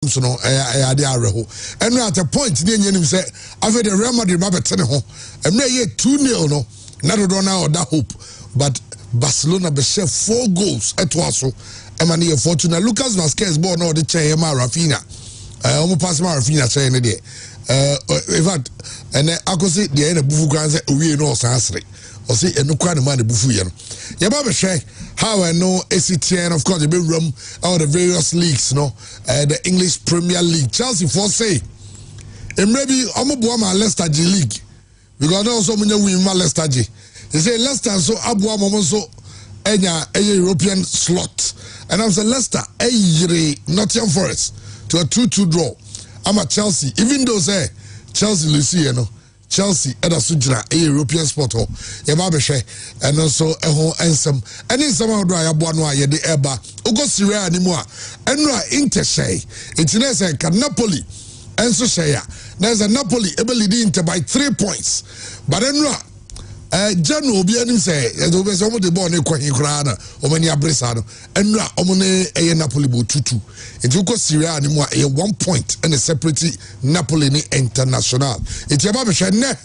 so no I dey areho and at a point dey nyenim say after the Real Madrid ba betene ho e me ye 2-0 no na do na oda hope but Barcelona be share 4 goals etwaso e ma ne Fortuna Lucas Vazquez ball na o de chen ma Rafinha o mo pass ma Rafinha chen ne de in fact and akosi de na bufu kran say owie no osansre o say enukwa ne ma ne bufu ye no ye ba be share how I know ACTN, of course, the big room out the various leagues, no, the English Premier League. Chelsea for say, and maybe I'm a Buama Leicester G League because also when you win my Leicester G, they say Leicester so Abuama so a European slot, and I'm saying Leicester Nottingham Forest to a 2-2 draw. I'm at Chelsea, even though say Chelsea Luciano. Chelsea eda sujira a European sport ho ye ba be hwe and also ho ensem and in some do ayabo no aye de eba ugo Syria animu a enra Inter shey itine say ka Napoli enso shey a there's a Napoli able leading Inter by 3 points but enra Janu obi anim say do be say omo de ball ne kwahin kra na omo ni abresa no enra omo ne Napoli bo 2-2 it ugo Syria animu a 1 point and a separate Napoli ni International it yaba be hwe ne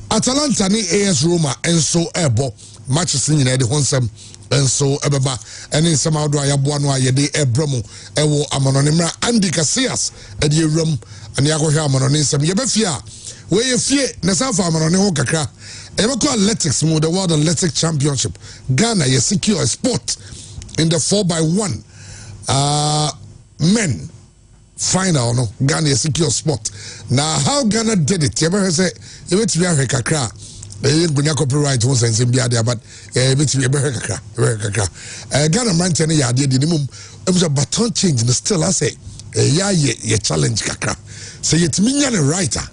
Atalanta ni AS Roma enso ebo matches ni na de honsam enso ebeba ene somehow do ayabo no ayede ebramo ewo amanonimra Andy Casillas e de ewram ane akohwe amanonisem ye be fia we ye fie na safa amanone ho kakra Ever athletics, the World Athletic Championship. Ghana, you secure a spot in the 4x1 men final. No, Ghana, you secure a spot. Now, how Ghana did it? You ever say, you went to be a kakra. You go copyright once and say, but you went to be a kakra. Ghana man, any idea? It was a baton change, and still I say, yeah, you challenge kakra. So you mean a writer.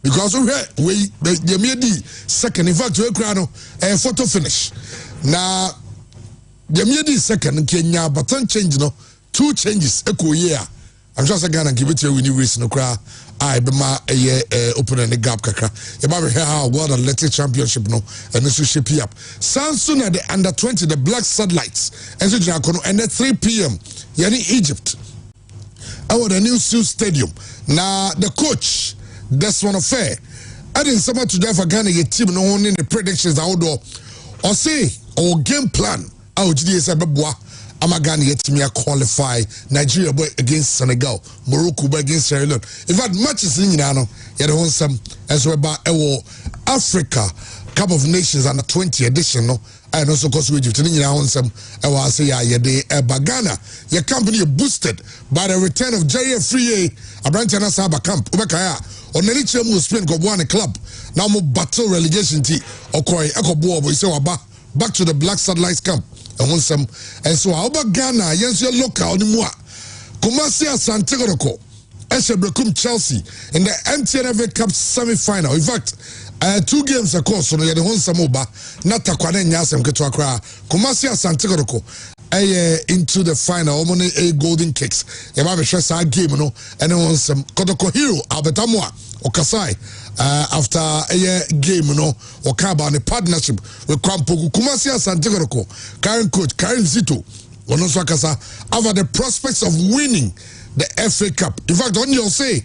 Because we made the second, in fact, we a photo finish. Now, the made the second in Kenya, but change, no, 2 changes, echo year. I'm just going to give it to you when you reach no cry. I be my open and the gap kaka. You might hear how World Athletic Championship, no, and this will shape up. Soon at the under 20, the Black Satellites, and at 3 p.m. Yani Egypt. Our the new Sioux Stadium. Now, the coach. That's one affair. I didn't summer today for Ghana your team no one in the predictions outdoor or say or game plan. I would say I'm a Ghana yet me qualify Nigeria boy against Senegal, Morocco boy against Sierra Leone. In fact, matches in Yano, you know some as well about Africa Cup of Nations under 20 edition, no. And also cause we Egypt on some I was say Ghana your company boosted by the return of Jerry Free a branch and Saba camp Ubakaya or Nelicha will spin go one club now more battle relegation tea or Koi Echo Bob we say back to the Black Satellites camp and want some and so how about Ghana yes your local on moi Kumasia Santiago Esebrekum Chelsea in the MTN Cup semi-final. In fact 2 games of course so the whole samoba not takwane nyasem ketwa kra Kumasi Asante Kotoko into the final omone a golden kicks e ba be hwe sa game no ene won some Kotoko hero Albertamwa Okasai after a game no okaba ne partnership with Kwampoku Kumasi Asante Kotoko current coach Karim Zito wonoso akasa over the prospects of winning the FA Cup. In fact on you say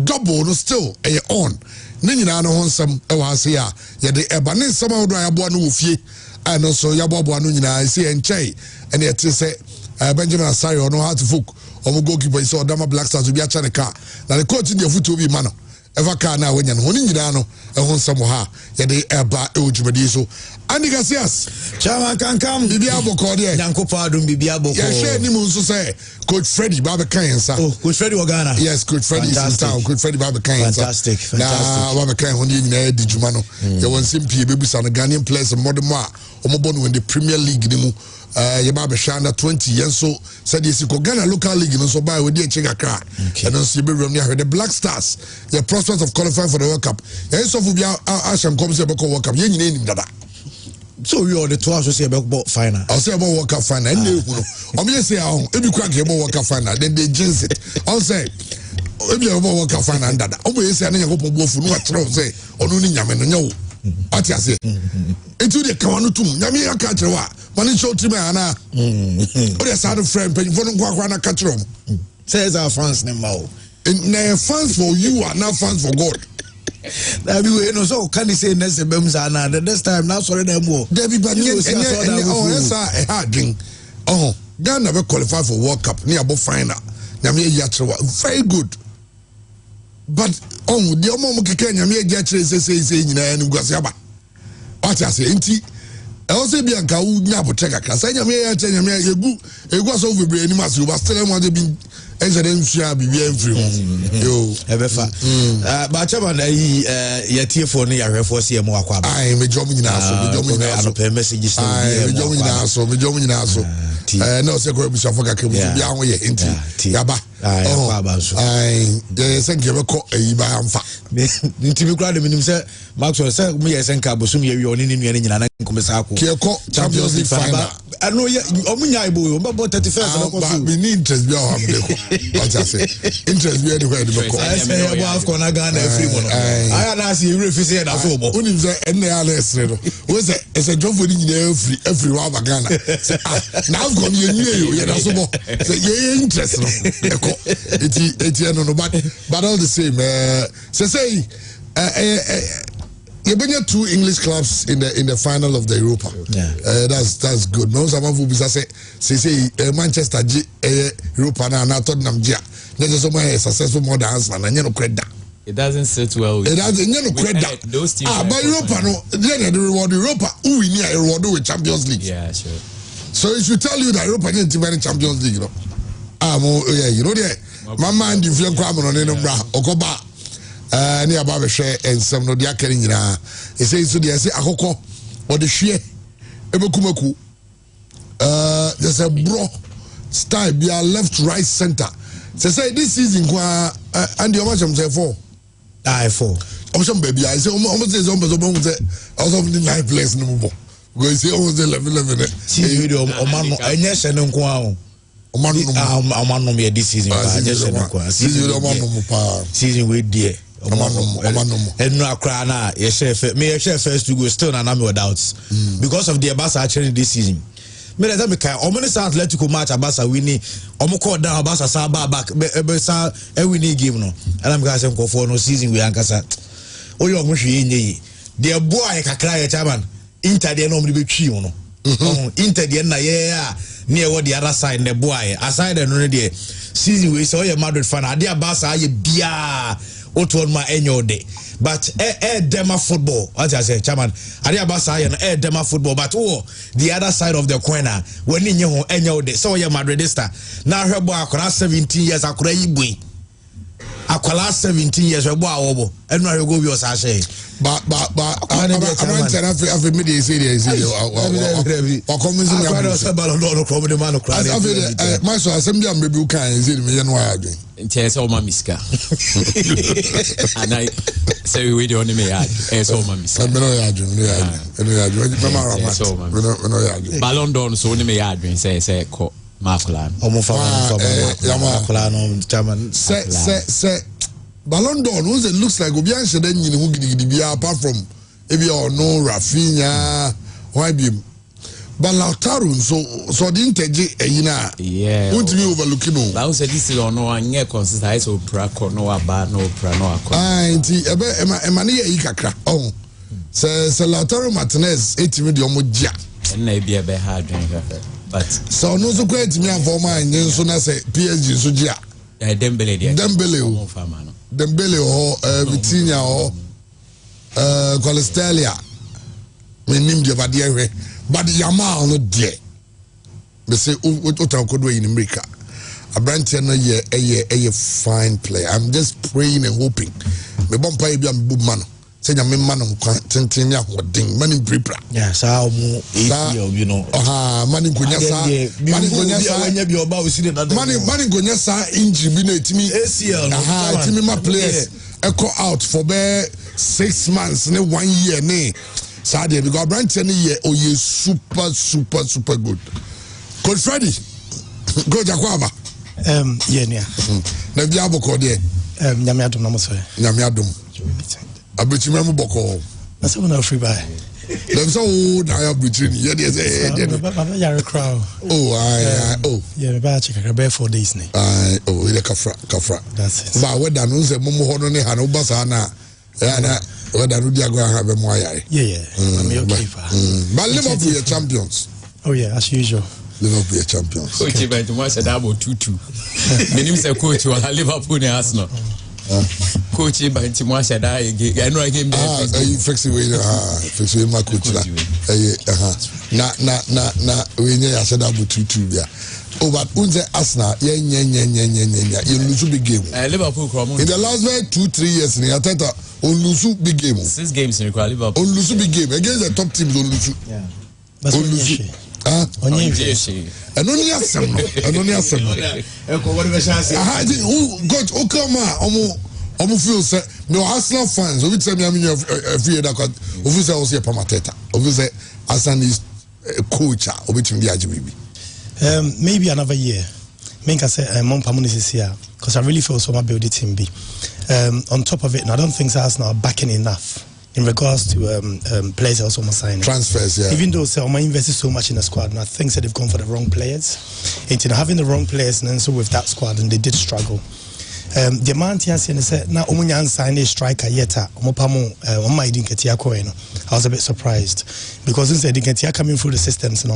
double no still on Nina no honsam ewase a ye de eba ne nsama odo ayabo no ofie and also yabo abo anu nyina see enchai and yet say Benjamin Asari or no how to folk omo goalkeeper so Odama Black Stars bi acha ne car na the coach in the foot obi ma no ever car na wenya no honi nyina no honsam ha ye de eba ewujumadi so Andy Casillas Chama kankam bibi aboko de Nyankopa adum bibi aboko ya share ni mu nso say Coach Freddy Baba Kansa. Oh, Coach Freddy Ogana. Yes, Coach Freddy is in town. Coach Freddy Baba Kansa. Fantastic. Nah, Baba Kansa honi nyina di juma no. You want simply be busa na Ghanaian players modern ma. Omo in the Premier League ni mu. You Baba Shanda 20 years so said yes ko Ghana local league no so buy we dey check aka. And then see be room near the Black Stars. Your prospects of qualifying for the World Cup. Yeah, so for bia Asham come say about World Cup. Ye nyina nim dada. So we are the 2 hours say about final. I'll say about World Cup final. And you say if you crack about World Cup final, then they jinx it. I'll say if you about World Cup final and that. You say I go for both no say onu ni nyame no nyawo. Ati ase. Etu de kawanu tum. Nyame ya ka kire wa. Mani show team ana. O de sa do friend pe for no kwa na ka kire Says our fans name now. Now fans for you are not fans for God. That be we no so can you say next time the next time now sorry them more. There be but yes a hard drink. Oh, Ghana never qualify for World Cup near about final. Very good. But the omo keke nyame agya say nyina enu guasiaba. What I say enti I also be anka wu nya botreka kra. Say nyame ya che nyame egu aso bebre ani maso but still want to be engineer nsia bibia mfiri yo ebefa ba chama na yi yatie for ne yahwefo se mo akwa ba ai me jom nyina so pe message so me jom nyina so no se ko bi so afaka ke bi an ye enti yaba akwa ba so ai de se nke be ko yi ba amfa nti bi kra de minim se Maxwell se me ye senka bosum ye wi oni ne nuane nyina na nkomesa ko ke ko Champions League final ano ye omunya ibo o mbo 31st na ko so we need interest bi o hamde ko what I say interest bi anywhere de ko I say you have gonna Ghana free mono I na see you refi say na so mo unim say enne ya na esre no we say e say John Fodi nyina every wa ba Ghana say na have gone ye nyie ye na so mo say ye interest no e ko eti no but all the same say you been two English clubs in the final of the Europa. Yeah. That's good. No, someone who say Manchester Europa na Tottenham Gia. There's so many successful more dance man and you know credit. It doesn't sit well with it doesn't you know credit. Those teams but Europa no then the reward Europa who we need a reward with Champions League. Yeah, sure. So it should tell you that Europa didn't win Champions League, you know. Yeah, you know there. My mind if you come on no bra okoba ni aba share and some no dia kari nyina e say so dia say akoko or the share ebekumaku there's a bro style be left right center say this season kwa and the match am say 4 some baby I say almost say also the 9 players no more go say almost 11 see video omano enye se no nko a omano me this season season we there and no akra na ye share first to go still na me doubts because of the Abasa actually this season me let me kai omoni South Atletico match Abasa winning omo call down Abasa sa back e sa e winning game no and I'm going to say for no season we ankasa oyo omo hwe nyi the boy kakra ye chairman Inter there no me be twi no Inter there na ye near what the other side the boy aside no there season we say Madrid fan ade Abasa ye bia Otwon ma enyo de but dema football what I say chairman ade Abasa ye dema football but the other side of the corner when nye ho enyo de so ye Madridista na hwebo akora 17 years akora yibui akwala 17 years hwebo awobo enu ahwego bi osase but I'm after media say or comments in the Ballon d'Or from the man cry my so assembly am be kan say me no adwen ntia say o ma miska and I say we don't me add so o ma miska me no adwen no adwen Ballon d'Or so ni me adwen say ko Makula no chairman say Ballon d'Or no it looks like obi anse dan nyine hu gidigidi bia apart from ebi no Rafinha why be but Lautaro so the inteje eyina yeah won't be overlooking no but say this is no anye consistent so prako no aba no pra no akọ nti ebe ma ne yi kakra say Lautaro Martinez etimi de omo gia na e bia be hard but so no so kwet mi afọ ma nyen so na say PSG so gia Dembele Vitinha Colistelia me nim de vadie but Yamal no de me say utan kodo in America Abrantia no ye fine player. I'm just praying and hoping me bon pa e bia me bu man say nya me man tenten ya hodin man prepra yeah sa mu you know man gonya sa nya bi oba o si de man gonya sa injury bi na etimi ACL no etimi ma players echo out for be 6 months ne 1 year ne sa de because Branch ne ye o ye super good Coach Freddy go Jakwaba yeah nia na bia boko de nyame adom na mo so nyame adom abetima mu boko na se na free by Them so old I have between you. Yes, crowd. Oh, yeah, about check a 4 days. Oh, the kafra. That's it. But what that knows that Momo Honor and Obasana. What that would have a moya. Yeah. But Liverpool are champions. Oh, yeah, as usual. Liverpool are champions. Coach, but tomorrow said about 2-2. My name is a coach who are Liverpool and Arsenal. Coach, but tomorrow said I know I came there. You fix it with my coach. Na, we need I said about 2-2. Yeah. Oh, but unze Arsenal, yeah. You lose big game. Liverpool in the last 2-3 years, I thought on lose big game. 6 games in Liverpool. On lose big game against the top teams. On lose. Yeah. But on lose. And only ask them. God, come feel say no Arsenal fans. We tell me I mean every that obviously I was here Pamateta. Obviously Arsenal is coach. Maybe another year. Make I say Mom Pamunis is here because I really feel so much build the team be. On top of it, and I don't think Arsenal are backing enough in regards to players also signing. Transfers, yeah. Even though Selma invested so much in the squad, and I think that they've gone for the wrong players. And having the wrong players, and then so with that squad, and they did struggle. The amount here said now Omunyan signed a striker yet. I was a bit surprised because since they didn't coming through the systems,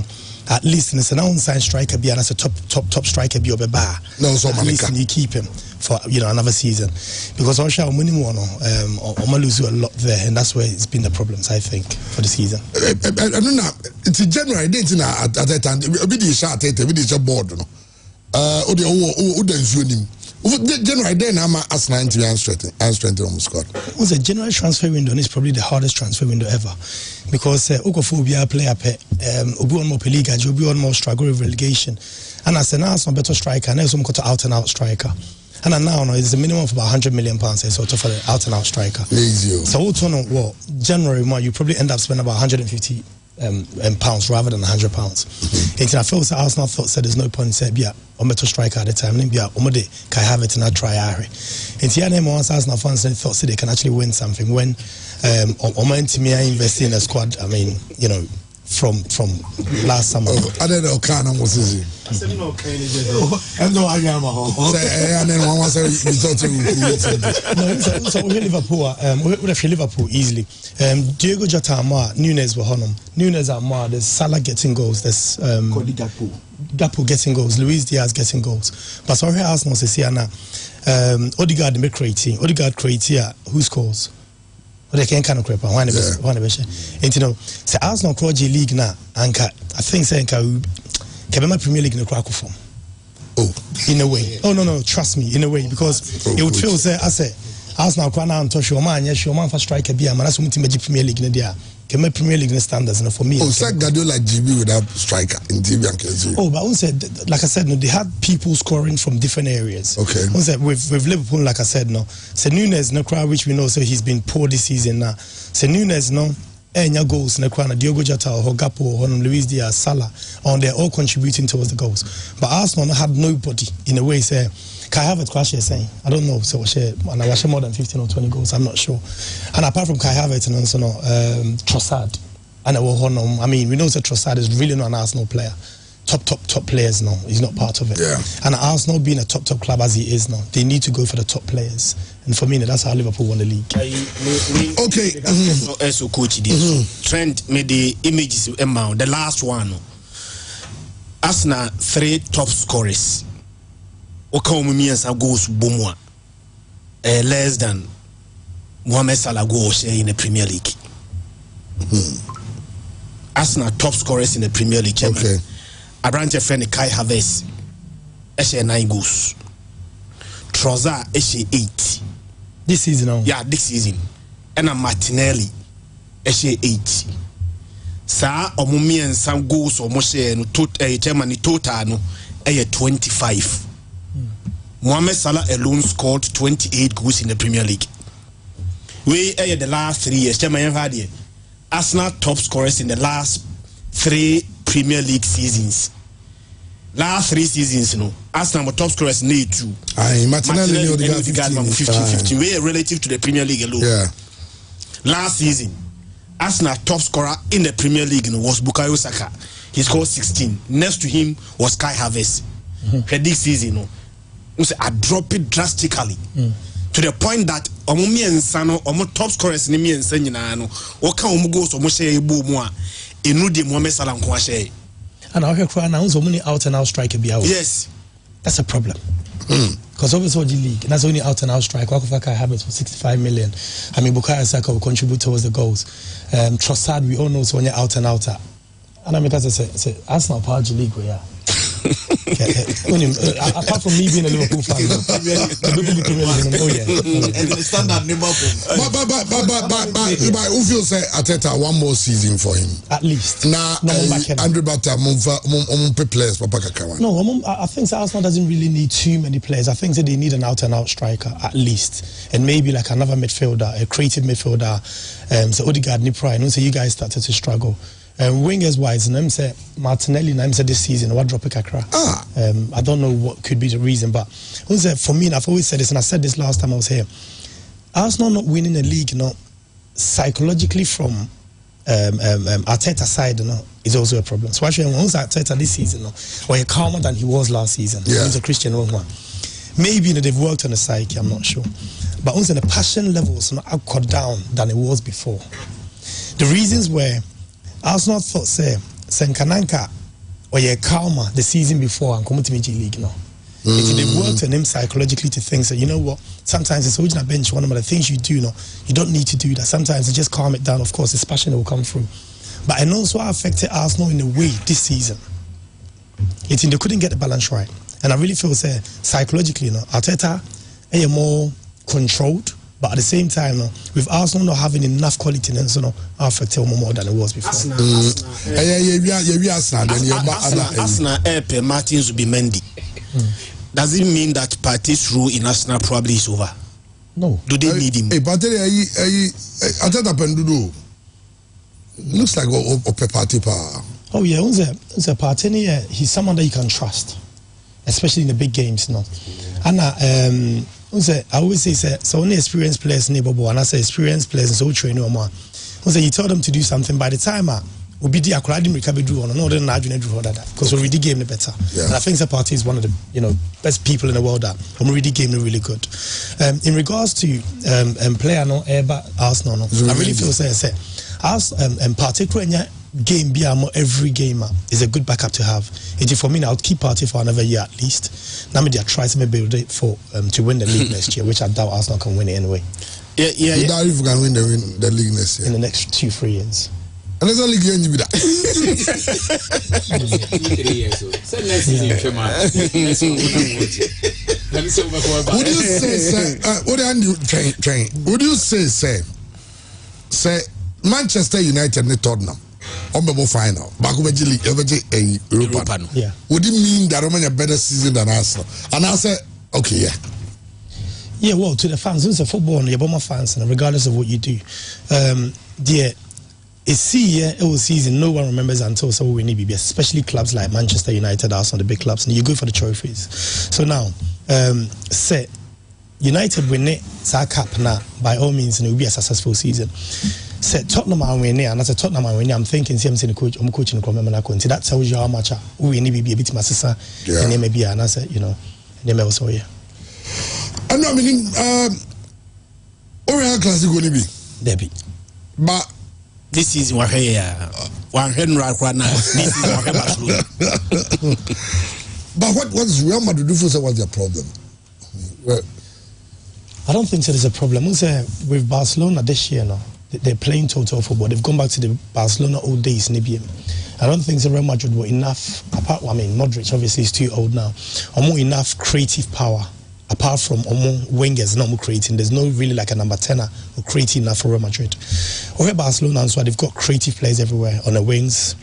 at least in the now signed striker be as a top striker be over bar. No, so at least you keep him for another season because I shall minimum lose a lot there, and that's where it's been the problems I think for the season. I don't know. It's a general date at that time. Be the shot at the board, General then I'm Arsenal to strengthen on squad. It was a general transfer window, and it's probably the hardest transfer window ever because Okaphobia player Obi on more league, Obi on more struggle with relegation, and as an Arsenal better striker, and there's some out and out striker. And now it's a minimum of about £100 million sort of for the out and out striker. Lazy. So January you probably end up spending about £150 pounds rather than £100. And I feel that Arsenal thought there's no point in saying, yeah, I'm better striker at the time. Yeah, can have it and I try Harry. And the once Arsenal fans thought they can actually win something when I invest in a squad. I mean, from last summer. I don't know, Kana was easy. I said, no, and no, I am a home. And then one was so we're Liverpool. We're Liverpool easily. Diego Jota, Nunes were Honum. Nunes are there's Salah getting goals. There's Gakpo getting goals. Luis Diaz getting goals. But sorry, Arsenal says here now. Odegaard creating. Odegaard creates here. Who scores? They can't kind of creep on one of and say Arsenal Cross League now, and I think saying Kabema Premier League in the crack form. Oh, in a way. Oh no, trust me, in a way, because it would feel say I say Arsenal Crown and Tosh your man, yes, your man for striker be a man, that's what Premier League in the Kabema Premier League in the standards and for me. Oh, it's like Guardiola GB without striker in TV and KZ. Oh, but I said, like I said, no, they had people scoring from different areas. Okay. With Liverpool, like I said, no. So Nunes, no crowd, which we know, so he's been poor this season now. So Nunes, no. Enya goals in the crown, Diogo Jota, Gakpo, Luis Diaz, Salah, they're all contributing towards the goals. But Arsenal had nobody in a way say, Kai Havertz crash saying, I don't know, so I watch more than 15 or 20 goals, I'm not sure. And apart from Kai Havertz and also Trossard, I mean, we know that Trossard is really not an Arsenal player. Top players now. He's not part of it. Yeah. And Arsenal being a top club as he is now, they need to go for the top players. And for me, that's how Liverpool won the league. Okay. So coach Trent made the images amount. The last one. Arsenal 3 top scorers. Okamumi goes Bomwa. Less than Mohamed Salah goals in the Premier League. Arsenal top scorers in the Premier League. Okay. Abrante friend Kai Havertz, 9 goals. Trossard, 8. This season now? Yeah, this season. And Martinelli, 8. Sa omumi and some goals or Moshe no total no 25. Mohamed Salah alone scored 28 goals in the Premier League. We the last 3 years, Arsenal top scorers in the last 3 Premier League seasons. Last 3 seasons, Arsenal were top scorers in 2. Martinelli Odegaard 15. We are relative to the Premier League alone. Yeah. Last season, Arsenal top scorer in the Premier League was Bukayo Saka. He scored 16. Next to him was Kai Havertz. This season, I dropped it drastically to the point that Omumi and Sano, top scorers in me and Senino, Oka Omugos, Omoshe Bumwa, Inudi Mohamed Salam Kwashe. And I hear crying now, only out and out striker be out. Yes, that's a problem. Because obviously the league, and that's only out and out striker. Kai Havertz for 65 million. I mean, Bukayo Saka will contribute towards the goals. Trossard, we all know, so when you're out and out. And I mean, that's a Arsenal part of the league, yeah. Apart from me being a Liverpool fan, and the standard number. But who feels say Arteta one more season for him at least? Now, Andrew Bata players. No, I think Arsenal doesn't really need too many players. I think that they need an out-and-out striker at least, and maybe like another midfielder, a creative midfielder. So Odegaard, Nipra, and so you guys started to struggle. Wingers wise, and I'm say Martinelli, and I'm say this season, what drop a kakra. I don't know what could be the reason, but for me, and I've always said this, and I said this last time I was here. Arsenal not winning the league, psychologically from Arteta's side, is also a problem. So actually, when Arteta this season, or he calmer than he was last season. Yeah. He's a Christian one. Maybe they've worked on the psyche, I'm not sure, but also the passion levels are cut down than it was before. The reasons were Arsenal thought say Senkananka or ye calmer the season before and come to Major League now. They worked on him psychologically to think that, you know what, sometimes it's holding a bench, one of the things you do, you don't need to do that. Sometimes you just calm it down, of course, his passion will come through. But I know so affected Arsenal in a way this season. They couldn't get the balance right. And I really feel say psychologically, Arteta is more controlled. But at the same time, with Arsenal not having enough quality, Arsenal more than it was before. Arsenal, Martins will be Mendy. Does it mean that Partey's role in Arsenal probably is over? No. Do they need him? Partey, looks like a Partey. Oh yeah, Partey, he's someone that you can trust, especially in the big games. And I always say, so only experienced players neighbor, and I say experienced players and so train no more. You tell them to do something by the time will be the acquiring recovery do on another because we already game the better. Yeah. And I think Partey is one of the best people in the world that already game really good. In regards to player Arsenal, I really feel say particularly game every game is a good backup to have. For me, I'll keep Partey for another year at least. Now maybe I try to build it for to win the league next year, which I doubt Arsenal can win it anyway. You doubt if we can win the league next year in the next 2-3 years. And there's a league you be that. 3 years. So next season, would you say, say Manchester United in Tottenham? Final. Europa. Yeah. Would it mean that Roman a better season than Arsenal? And I said, okay, yeah. Yeah, well, to the fans, it's a football and you're fans, and regardless of what you do, it was season no one remembers until so we need to be, especially clubs like Manchester United, Arsenal, the big clubs, and you go for the trophies. So now, say United win it, cup now, by all means, and it will be a successful season. Said Tottenham are winning, and I said Tottenham are winning. I'm thinking, see, I'm saying coach, I'm coaching the club, that tells you how much we need to be a bit my sister, and they may be, and I said, and they may also, yeah. I know, meaning, Oriental Classic will be. Debbie. But this season, we're here. We're heading right now. This season, we're here, Barcelona. But what is Real Madrid do for say what's their problem? I don't think so there's a problem. With Barcelona this year now, they're playing total football. They've gone back to the Barcelona old days in IBM. I don't think Real Madrid were enough, apart, Modric obviously is too old now, or more enough creative power, apart from wingers not more creating. There's no really like a number 10er who creating enough for Real Madrid. Over Barcelona, so they've got creative players everywhere, on the wings,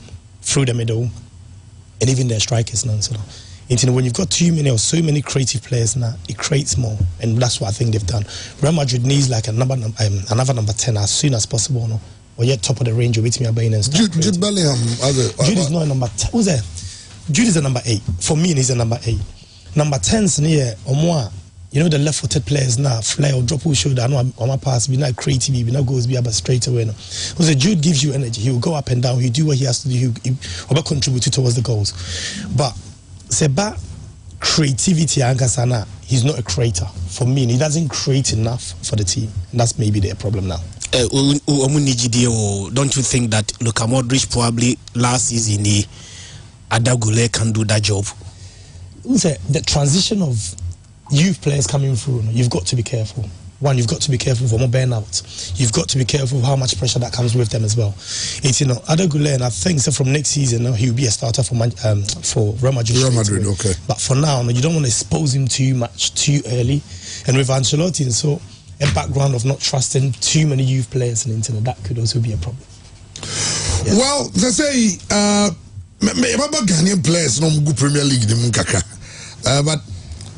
through the middle, and even their strikers now. So when you've got too many or so many creative players now, it creates more, and that's what I think they've done. Real Madrid needs like another number 10 as soon as possible, or yet top of the range, you're waiting me and Jude Bellingham. Jude is not a number 10. Who's that? Jude is a number 8. For me, he's a number 8. Number 10's near or more. you know the left-footed players now, fly or drop or shoulder, I know on my pass, be not creative, be not goes, be about straight away. No. Because Jude gives you energy, he will go up and down, he'll do what he has to do, he'll contribute towards the goals. But Seba creativity Ankasana, he's not a creator for me, and he doesn't create enough for the team. And that's maybe their problem now. Don't you think that Luka Modric probably last season Adagule can do that job? The transition of youth players coming through, you've got to be careful. One, you've got to be careful for more burnout. You've got to be careful of how much pressure that comes with them as well. It's Adagule, and I think so from next season he'll be a starter for Real Madrid. Real Madrid, okay. But for now, you don't want to expose him too much too early. And with Ancelotti, and so a background of not trusting too many youth players in the internet, that could also be a problem. Yeah. Well, they say remember Ghanaian players no go Premier League but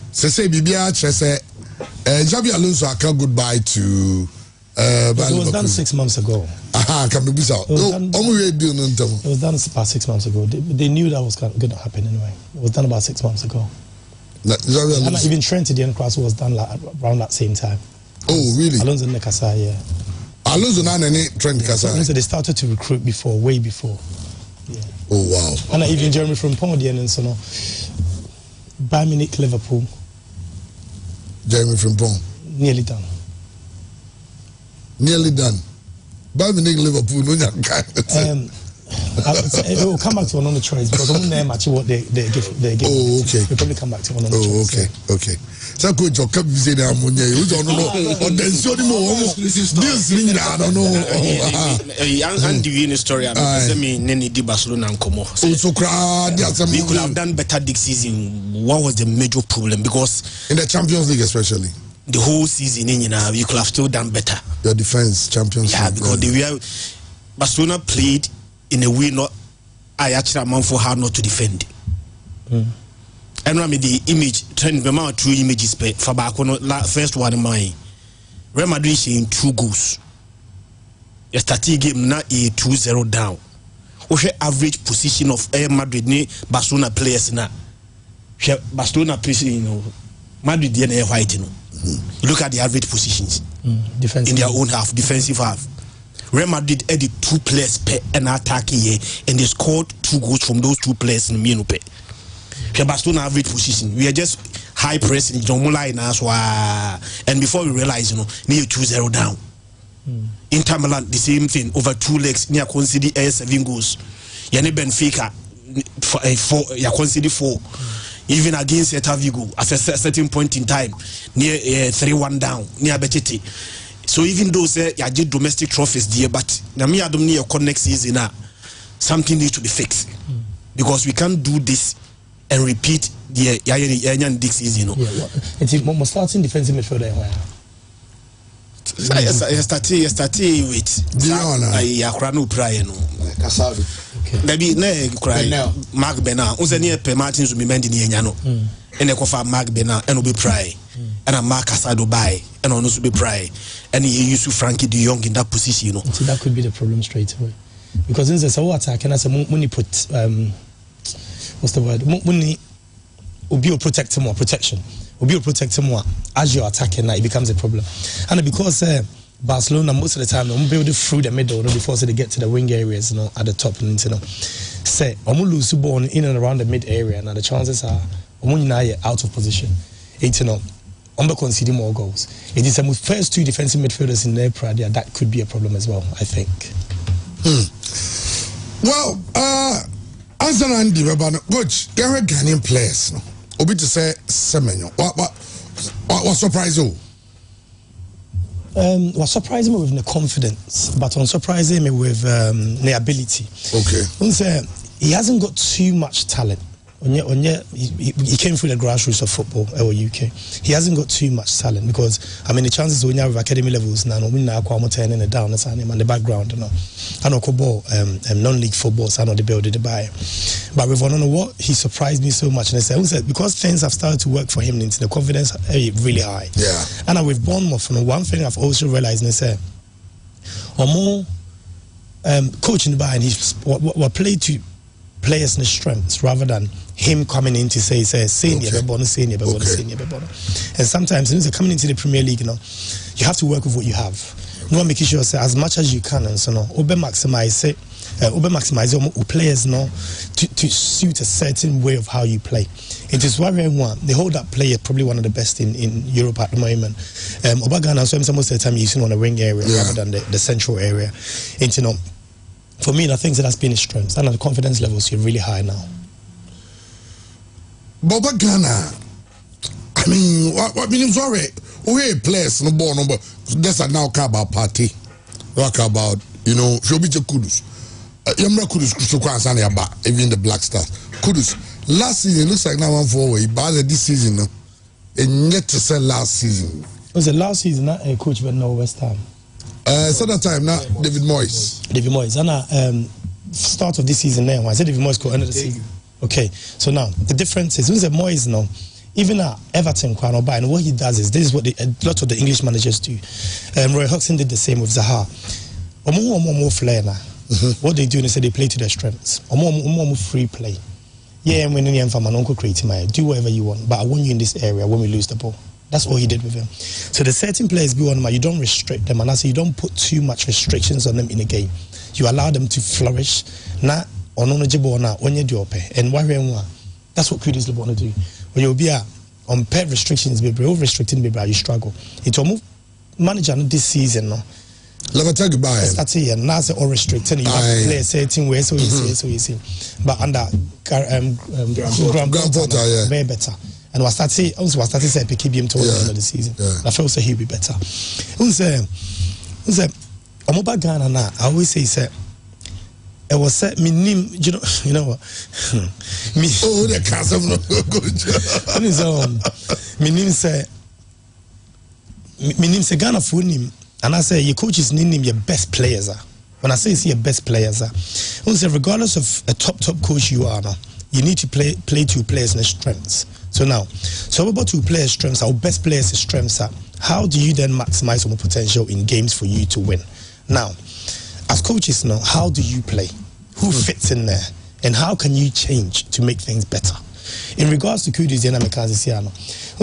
they say Bibia say Xabi Alonso can goodbye to it was done 6 months ago. Can be bizarre. It was done about 6 months ago. They knew that was going to happen anyway. It was done about 6 months ago. And even Trent to the end cross was done around that same time. Oh, really? Alonso and Kasa, yeah. Alonso and Trent Kasa. So they started to recruit way before. Yeah. Oh, wow. And even Jeremy Frimpong and so no. Bayern Munich, Liverpool. Jeremy Frimpong. Nearly done. Nearly done. Bayern Munich, Liverpool. It will come back to another choice because I'm not matching what they give. Oh, okay. We'll probably come back to another choice. Okay, yeah. Okay. So coach, you can't say that I'm on there. You don't know. On the show, this thing I don't know. And the story. I mean, Nene di Barcelona and Como. So crowd. We could have done better this season. What was the major problem? Because in the Champions League, especially the whole season, you could have still done better. Your defense, Champions League. Yeah, because they were Barcelona played in a way not I actually amount for how not to defend. And I mean the image trend be my true images for back first one in my Real Madrid in 2 goals. Yesterday game na a 2-0 down. What's the average position of Real Madrid ni Barcelona players na? Barcelona players Madrid DNA white Look at the average positions in their own half, defensive half. Real Madrid added 2 players per an attack here, and they scored 2 goals from those 2 players in Minupe. Barcelona average position. We are just high pressing, and before we realize, near 2-0 down. Inter Milan, the same thing, over 2 legs, near conceded 7 goals. Yane Benfica, 4, you conceded 4. Even against Celta Vigo, at a certain point in time, near 3-1 down, near Betete. So even though say you did domestic trophies there, but now me I don't need your next season now. Something needs to be fixed because we can't do this and repeat the this season. It's starting defensive midfielder. Yesterday with Yakrano Prayer no. Maybe ne cry Mark Bena. Unse near per Martins will be mending Yano. And they call Mark Bena and will be pray. And a Mark Casado by and on also be pray. And he used to Frankie de Jong in that position, So that could be the problem straight away. Because in the Sawa attack, and I say when you put what's the word? When will be protecting more protection. Will be protecting more as you're attacking now, it becomes a problem. And because Barcelona most of the time they build it through the middle before they get to the wing areas, at the top and say lose the ball in and around the mid area, now the chances are out of position. Umber conceding more goals. It is the first 2 defensive midfielders in their pride. That could be a problem as well, I think. Well, as an Andy coach, there are Ghanaian players. Obi to say Semenyo. What surprised you? What surprised me with the confidence, but unsurprising me with the ability. Okay. He hasn't got too much talent. He came through the grassroots of football or UK. He hasn't got too much talent because the chances when you have academy levels now, we now turning it down. That's on the background, I know football, non-league football, so I know the building the buy. But with one on what he surprised me so much, and I said because things have started to work for him, the confidence really high. Yeah. And with Bournemouth, one thing I've also realized, and I say, or more coaching the buy, and he's what played to players' strengths rather than him coming in to say senior, and sometimes when you're coming into the Premier League, you have to work with what you have. No, making sure as much as you can, and so no, maximize players to suit a certain way of how you play. It is why they hold that player probably one of the best in Europe at the moment. Obagana, so most of the time you're using on the wing area rather than the central area. And for me, I think that's been his strength, and the confidence levels are really high now. Obagana, I mean, what means sorry? We players no ball number. That's a now about party. Talk about Shobija Kudus. Yamra Kudus even the Black Stars. Kudus. Last season looks like now one forward, but this season and yet to say last season. Was it last season that coach went no West Ham? So that time now David Moyes. And start of this season now. I said David Moyes got end of the season. Okay, so now the difference is when the Moyes now, even at Everton, and what he does is this is what a lot of the English managers do. Roy Hodgson did the same with Zaha. More flair now. What they do is they play to their strengths. More free play. Yeah, I'm winning for my uncle creating my do whatever you want, but I want you in this area when we lose the ball. That's all he did with him. So the certain players go on, you don't restrict them, and I say you don't put too much restrictions on them in a game. You allow them to flourish. Now, on and that's what Kudus want to do. When you'll be on pair restrictions, restricting you struggle. It's almost manager this season now. Let me tell you bye. That's it, and now all restricted. You have to play a certain way, so you see. But under Graham Potter, very better. And was started say pick him towards the end of the season. I feel so he'll be better. Omoba Ghana now, I always say it was said me name, you know what? Me the cast of no good. Me name say Ghana for him. And I say your coaches name your best players. When I say it's your best players, regardless of a top coach you are now, you need to play two players' strengths. So now, about two players' strengths, our best players' strengths are. How do you then maximize your potential in games for you to win? Now, as coaches now, how do you play? Who fits in there? And how can you change to make things better? In regards to Kudus, when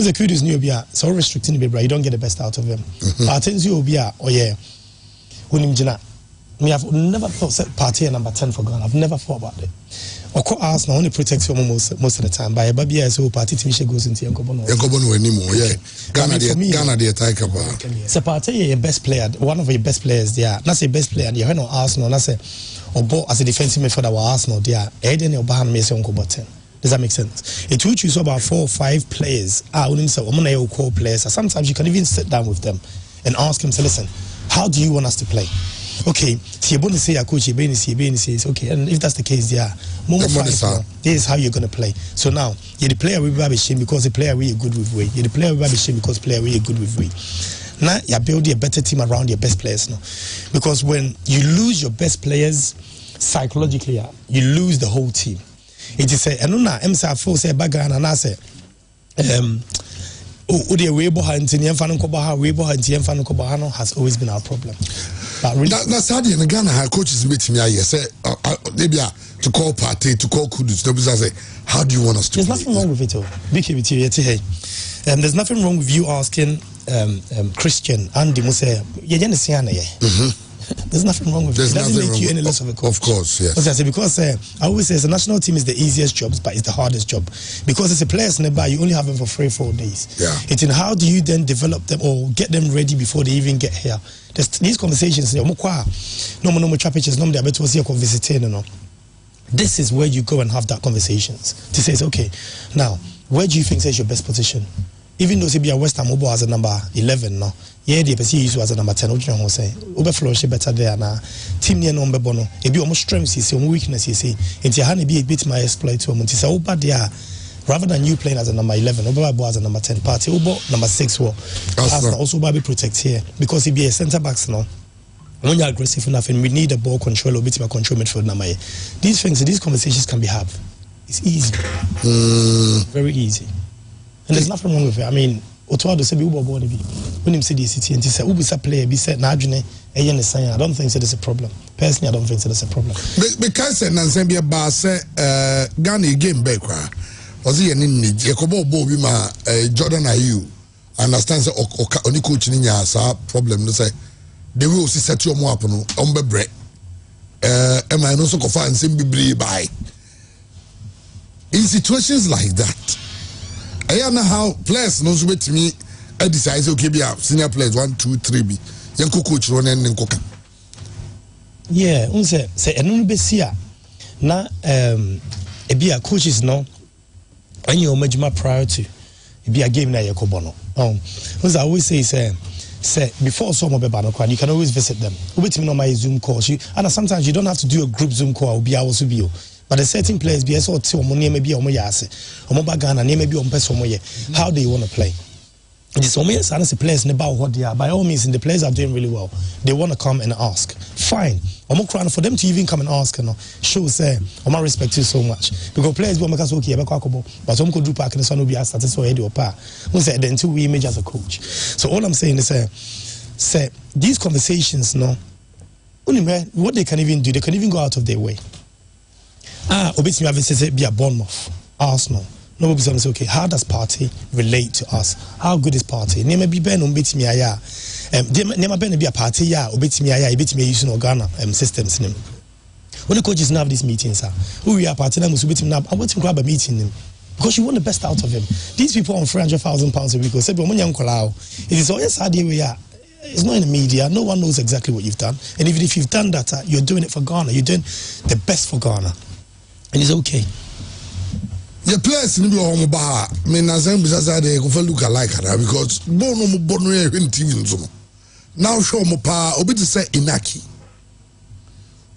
the Kudus knew so restricting the you don't get the best out of him. But I you me I've never thought party number 10 for Ghana. I've never thought about it. Of course, Arsenal only protects you most of the time. By a baby, so party Timisha goes into Yankobono. Yankobono anymore, yeah. Ghana, the attack about. So party, your best player, one of your best players, there. Not say best player, you're not Arsenal, not say, or as a defensive midfielder, Arsenal, there. Eden or Bahan Messi on 10. Does that make sense? It will choose about 4 or 5 players. Call players. Sometimes you can even sit down with them and ask them, so listen, how do you want us to play? Okay, so you're going to say your coach, says, okay, and if that's the case, this is how you're going to play. So now, you're the player we will be shame because the player we are good with weight. You're the player we will be shame because the player we are good with weight. Now, you're building a better team around your best players now. Because when you lose your best players, psychologically, you lose the whole team. It is a, and I'm say background and I say, has always been our problem. But really, that's how the Ghana had coaches meet me. I say, maybe to call party, to call Kudus. Say, how do you want us to? There's nothing wrong with it all. There's nothing wrong with you asking Christian Andy Muse. There's nothing wrong with it. It doesn't make you any less of a coach. Of course, yes. Because I always say the national team is the easiest job, but it's the hardest job. Because it's a players nearby, you only have them for 3-4 days. Yeah. It's in how do you then develop them or get them ready before they even get here. These conversations, this is where you go and have that conversations. To say, okay, now, where do you think is your best position? Even though be a West Ham Obo as a number 11 now, yeah, the PC use as a number 10. What you say? Ober flourish better there now. Team near number bono. It be almost strengths you see, almost weakness you see. Into hand be a bit my exploit to Monty. So Ober there, rather than you playing as a number 11, Ober as a number 10 party. Ober number 6 war. Also be protect here because he be a centre backs now. When you're aggressive enough and we need a ball control or bit of control midfield number. These things, these conversations can be had. It's easy. Very easy. And there's nothing wrong with it. I mean, Otoado say be ubo bo ne bi. When him say the city and say ubisa player be say na adwene eye ne san. I don't think so there's a problem. Personally, I don't think so there's a problem. Because Nansen be a bar say Ghana game back was he any Jacobo Bobby ma Jordan Ayew understand say only coach ni nya sa problem no say they will see set your mo apono on be break am I no so ko fan sim be by in situations like that I know how players no so bet me decide okay be senior players 1 2 3 be yanko coach no nen nkoka yeah unse say enu be sia na e bia coaches no when you major prior to be a game na yakobo no as I always say before some of you can always visit them wait me on my Zoom calls and sometimes you don't have to do a group Zoom call be also be but a certain players be so maybe Ghana maybe how do you want to play. It's almost honestly players about what they are. By all means, and the players are doing really well. They want to come and ask. Fine. I'm not crying for them to even come and ask. Show say, I respect you so much because players will make us okay. But some could do park and the sun will be asked so head or par. We say then two we image as a coach. So all I'm saying is say these conversations, what they can even do, they can even go out of their way. Obviously, I have be a Bournemouth, Arsenal. Nobody says, okay, how does party relate to us? How good is party? Nema be ben umbit me aya. Nema ben be a party ya, ubit me aya, ubit me using Ghana systems. When the coaches now have these meetings, who we are party now, ubit him now. I want to grab a meeting him because you want the best out of him. These people on £300,000 a week will say, it is always sad we are. It's not in the media. No one knows exactly what you've done. And even if you've done that, you're doing it for Ghana. You're doing the best for Ghana. And it's okay. The players in the home bar, me Nazem Bizaza de go look alike because bono in TV now show mo pa obi to say Inaki.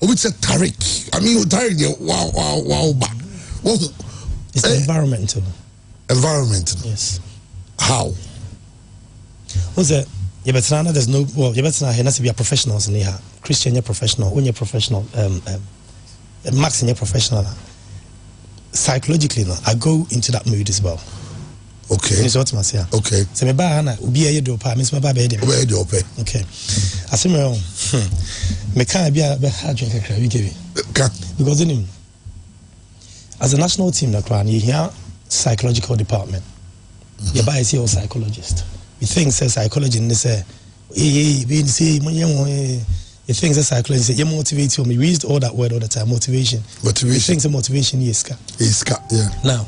Obi say Tariq. I mean Tariq wow ba. It's environmental. Environmental. Yes. How? What's that? Yeah, but now there's no you better has to be a professionals in here. Christian you're professional, when you're professional, Max you're professional. Psychologically, I go into that mood as well. Okay. Okay. So me ba na obi e do pa, me so ba be dey. Okay. Asem me can be a drink kakra we give because in as a national team na kran you hear psychological department. You buy a psychologist. You think say psychology in say be say you think the psychology say you motivate you. We use all that word all the time, motivation. You think the motivation is yeah. Now,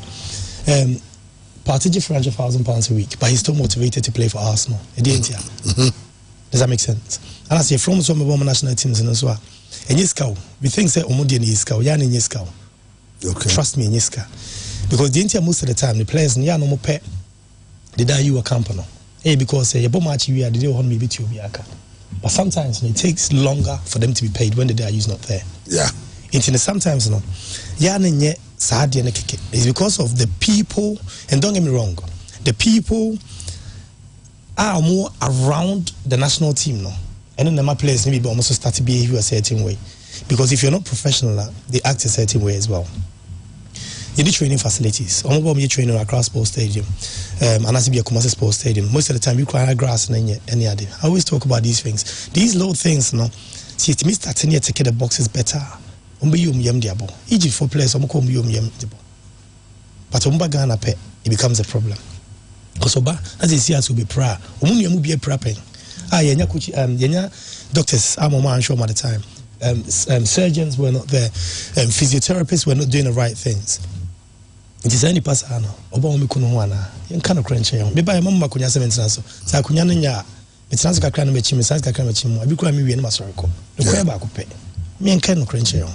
Partey £400,000 a week, but he's still motivated to play for Arsenal. Does that make sense? And I say from some of our national teams and as well. And Yiska, we think say Omodi and Yiska, Yan and Yiska. Okay. Trust me, Yiska. Because the India most of the time the players in no more pet they die you a company. Hey, because you match you are the day on me beat you biaka. But sometimes it takes longer for them to be paid when the day is not there. Yeah. Sometimes it's because of the people, and don't get me wrong, the people are more around the national team now. And then my players maybe almost start to behave a certain way. Because if you're not professional, they act a certain way as well. You need training facilities. I'm going to be training across sports stadium, and as be a commercial sports stadium. Most of the time, you require grass and any other. I always talk about these things. These little things, see, to me, starting here to get the boxes better. Egypt for players, but Ghana pay, it becomes a problem. Because as you see, us will be proud. Be a prepping. Doctors, I'm on show at the time. Surgeons were not there. Physiotherapists were not doing the right things. It is any person. Obama Kunuana. You can't crunch him. Maybe I'm a Kunya 7 so. Sakunyana. It's not a kind of machine, it's not a kind of machine. I become me in my circle. The way back pay. Me and Ken crunch him.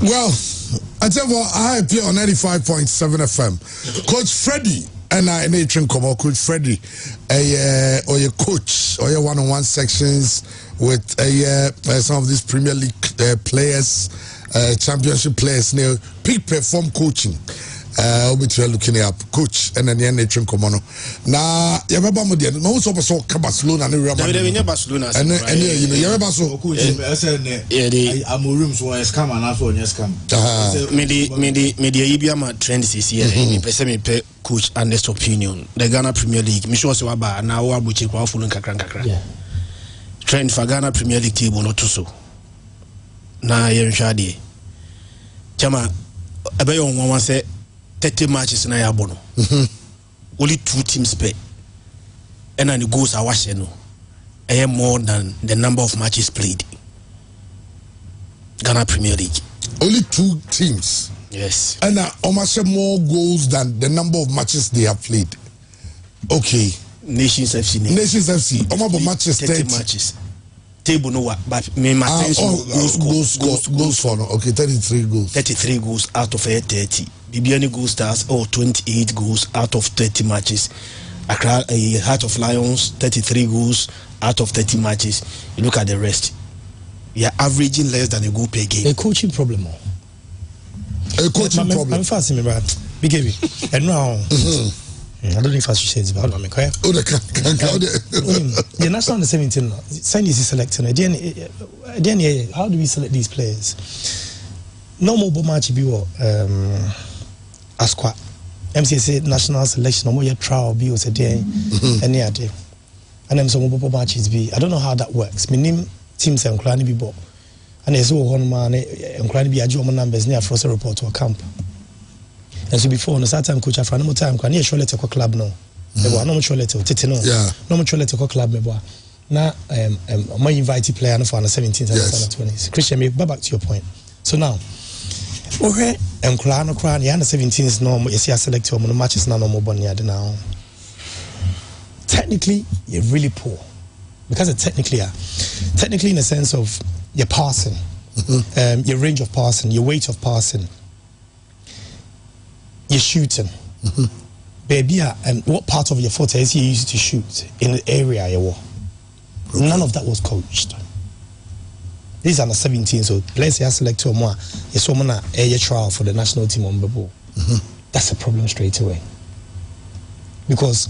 Well, I tell you, I play on 95.7 FM. Coach Freddy and I train come out. Coach Freddy, or your coach, or your one-on-one sections with some of these Premier League players, Championship players. Now, peak perform coaching. obetwe looking up coach and then the train komono na yabeba mo de no so so ka Barcelona na Real Madrid we Barcelona and you know yabeba so coach amorim so scam and also scam me the Ibia trend this year me pese me pe coach honest opinion the Ghana Premier League me sure say aba na wo abuchi kwa follow kakra trend for Ghana Premier League table no to so na yenhwade chama abeyo won say 30 matches na ya bono only 2 teams pay and the goals are watching no more than the number of matches played. Ghana Premier League only 2 teams, yes, and almost more goals than the number of matches they have played. Okay, Nations FC almost matches 30 matches table no what but me goals for no. Okay, 33 goals out of 30. Bibiani Gold Stars 28 goals out of 30 matches. Accra Heart of Lions 33 goals out of 30 matches. You look at the rest, you're averaging less than a goal per game. A coaching problem. I'm fast in me, right? Big heavy. And now I don't know if I should say this, but I'm okay. The national under 17 sign is selecting. Again, how do we select these players? No more match be Asqua MCC national selection. No more trial be was a day, any other. And then some more matches be. I don't know how that works. My name teams and Klani be bought, and there's one man and Klani be a German numbers near for a report to a camp. And so before on the time coach after no more time can you show letter club no no more show letter tete no no more show letter club me boy now my invite player for the 17th and 20s Christian me back to your point. So now okay and crown the under 17s no you see I select your matches now no more bonny now technically you're really poor because technically in the sense of your passing your range of passing, your weight of passing, you're shooting. Baby, and what part of your forte is you used to shoot in the area you were? Okay. None of that was coached. These are the 17, so let's say I select two more. You're someone a trial for the national team on the ball. That's a problem straight away. Because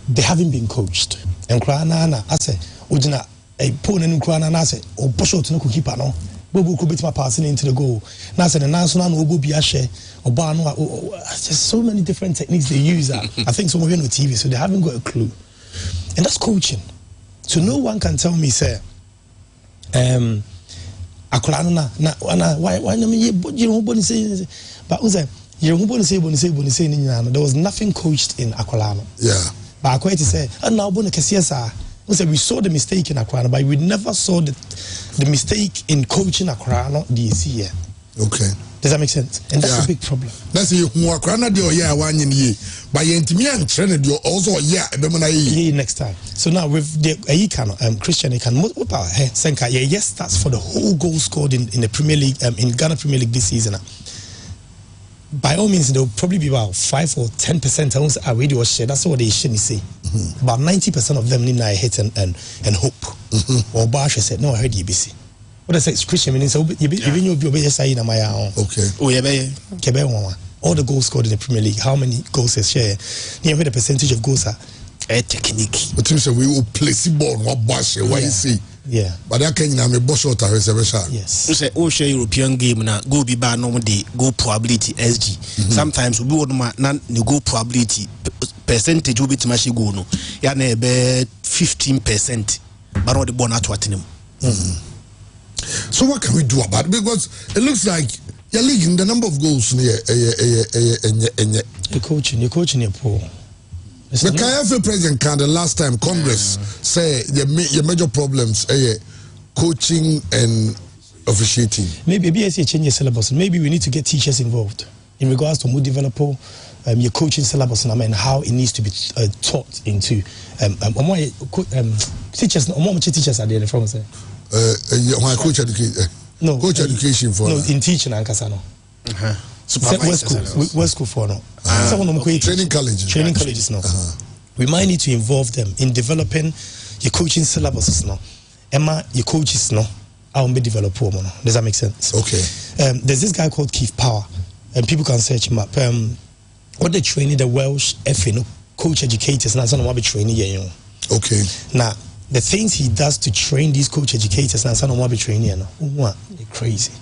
they haven't been coached. And Kranana, I say, Ujina, a pony in Kranana, I say, or push out to no keeper no. Bobo could be my passing into the goal. Now, the national will be a share or bar. There's so many different techniques they use. I think some of you know TV, so they haven't got a clue. And that's coaching. So no one can tell me, say, why there was nothing coached in Akolano. Yeah. But I quite say, and now we saw the mistake in Accra, but we never saw the mistake in coaching Accra this year. Okay. Does that make sense? And that's a big problem. That's you who Accra na dio yeah 1 year. But you intimian train dio also next time. So now with the Christian can what power Senka yes that's for the whole goal scored in the Premier League in Ghana Premier League this season. By all means, there'll probably be about 5 or 10% ounce already was shared. That's what they shouldn't say. About 90% of them need a hit and hope. Or Barsha said, no, I heard EBC. What I say, Christian meaning so even you be saying my own. Okay. All the goals scored in the Premier League, how many goals is share? Near the percentage of goals are a technique. But you say we will place ball what bash why you see. Yeah. But that can you boss out yes. You say share European game now go be bad normal day goal probability SG. Sometimes we would not the goal probability percentage will be to match go no. Yeah, na be 15%. But not the ball at what him. So what can we do about it? Because it looks like you're leaking the number of goals near you're coaching your poor. The KFA president can the last time Congress say your major problems coaching and officiating. Maybe BSC change your syllabus. Maybe we need to get teachers involved in regards to more developer your coaching syllabus and how it needs to be taught into teachers. Teachers are there from say. Coach education. No, coach education for in teaching and Kasano. West school for no. Training colleges no. We might need to involve them in developing your coaching syllabuses now. Emma, your coaches no. I won't be developer. Does that make sense? Okay. There's this guy called Keith Power. and people can search him up. What they training the Welsh FA coach educators, and some of be training here. Okay. Now the things he does to train these coach educators, and some of be training here. They're crazy.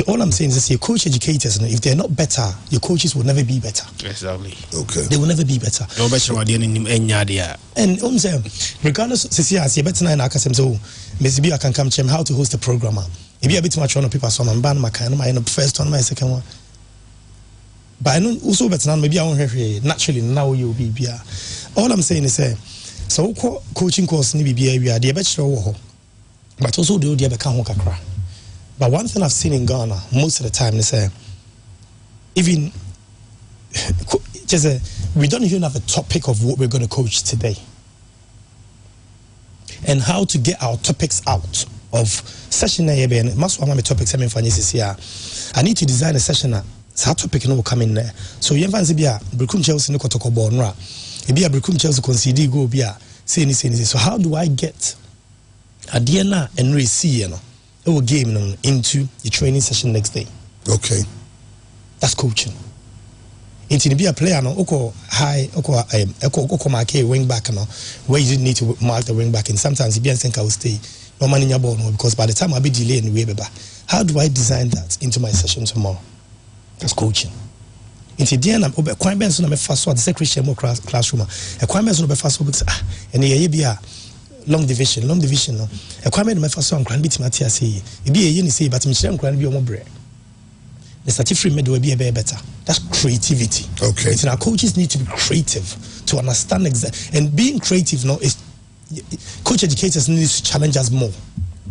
All I'm saying is, your coach educators, if they're not better, your coaches will never be better. Exactly. Okay. They will never be better. No better And regardless, you better know so maybe I can come to him how to host a program. Maybe a bit much on people, so I'm ban my kind of my first one, my second one. But I know also better now, maybe I won't have naturally now you'll be here. All I'm saying is, so coaching course ni be we are the better, but also do the become kakra. But one thing I've seen in Ghana most of the time is even we don't even have a topic of what we're going to coach today and how to get our topics out of session. I need to design a session that topic will come in there. So you fancy be a Bricum Chelsea no kotoko bonra. It be a Bricum Chelsea concede go be a say. So how do I get a DNA and receive our game into the training session next day? Okay. That's coaching. Into be a player no high mark wing back where you need to mark the wing back, and sometimes you think I will stay no man in your ball because by the time I'll be delayed in the way back. How do I design that into my session tomorrow? That's coaching. Into the end, I'm quite benson. I'm a fast one. The secretary more classroom. A quite benson of a fast one because and here be a long division. No. A quite benson of a fast one. Grand bit Matthias say. It be a uni say, but Michelle can be on more bread. The certificate made will be a better. That's creativity. Okay. It's our coaches need to be creative to understand exactly. And being creative now is coach educators need to challenge us more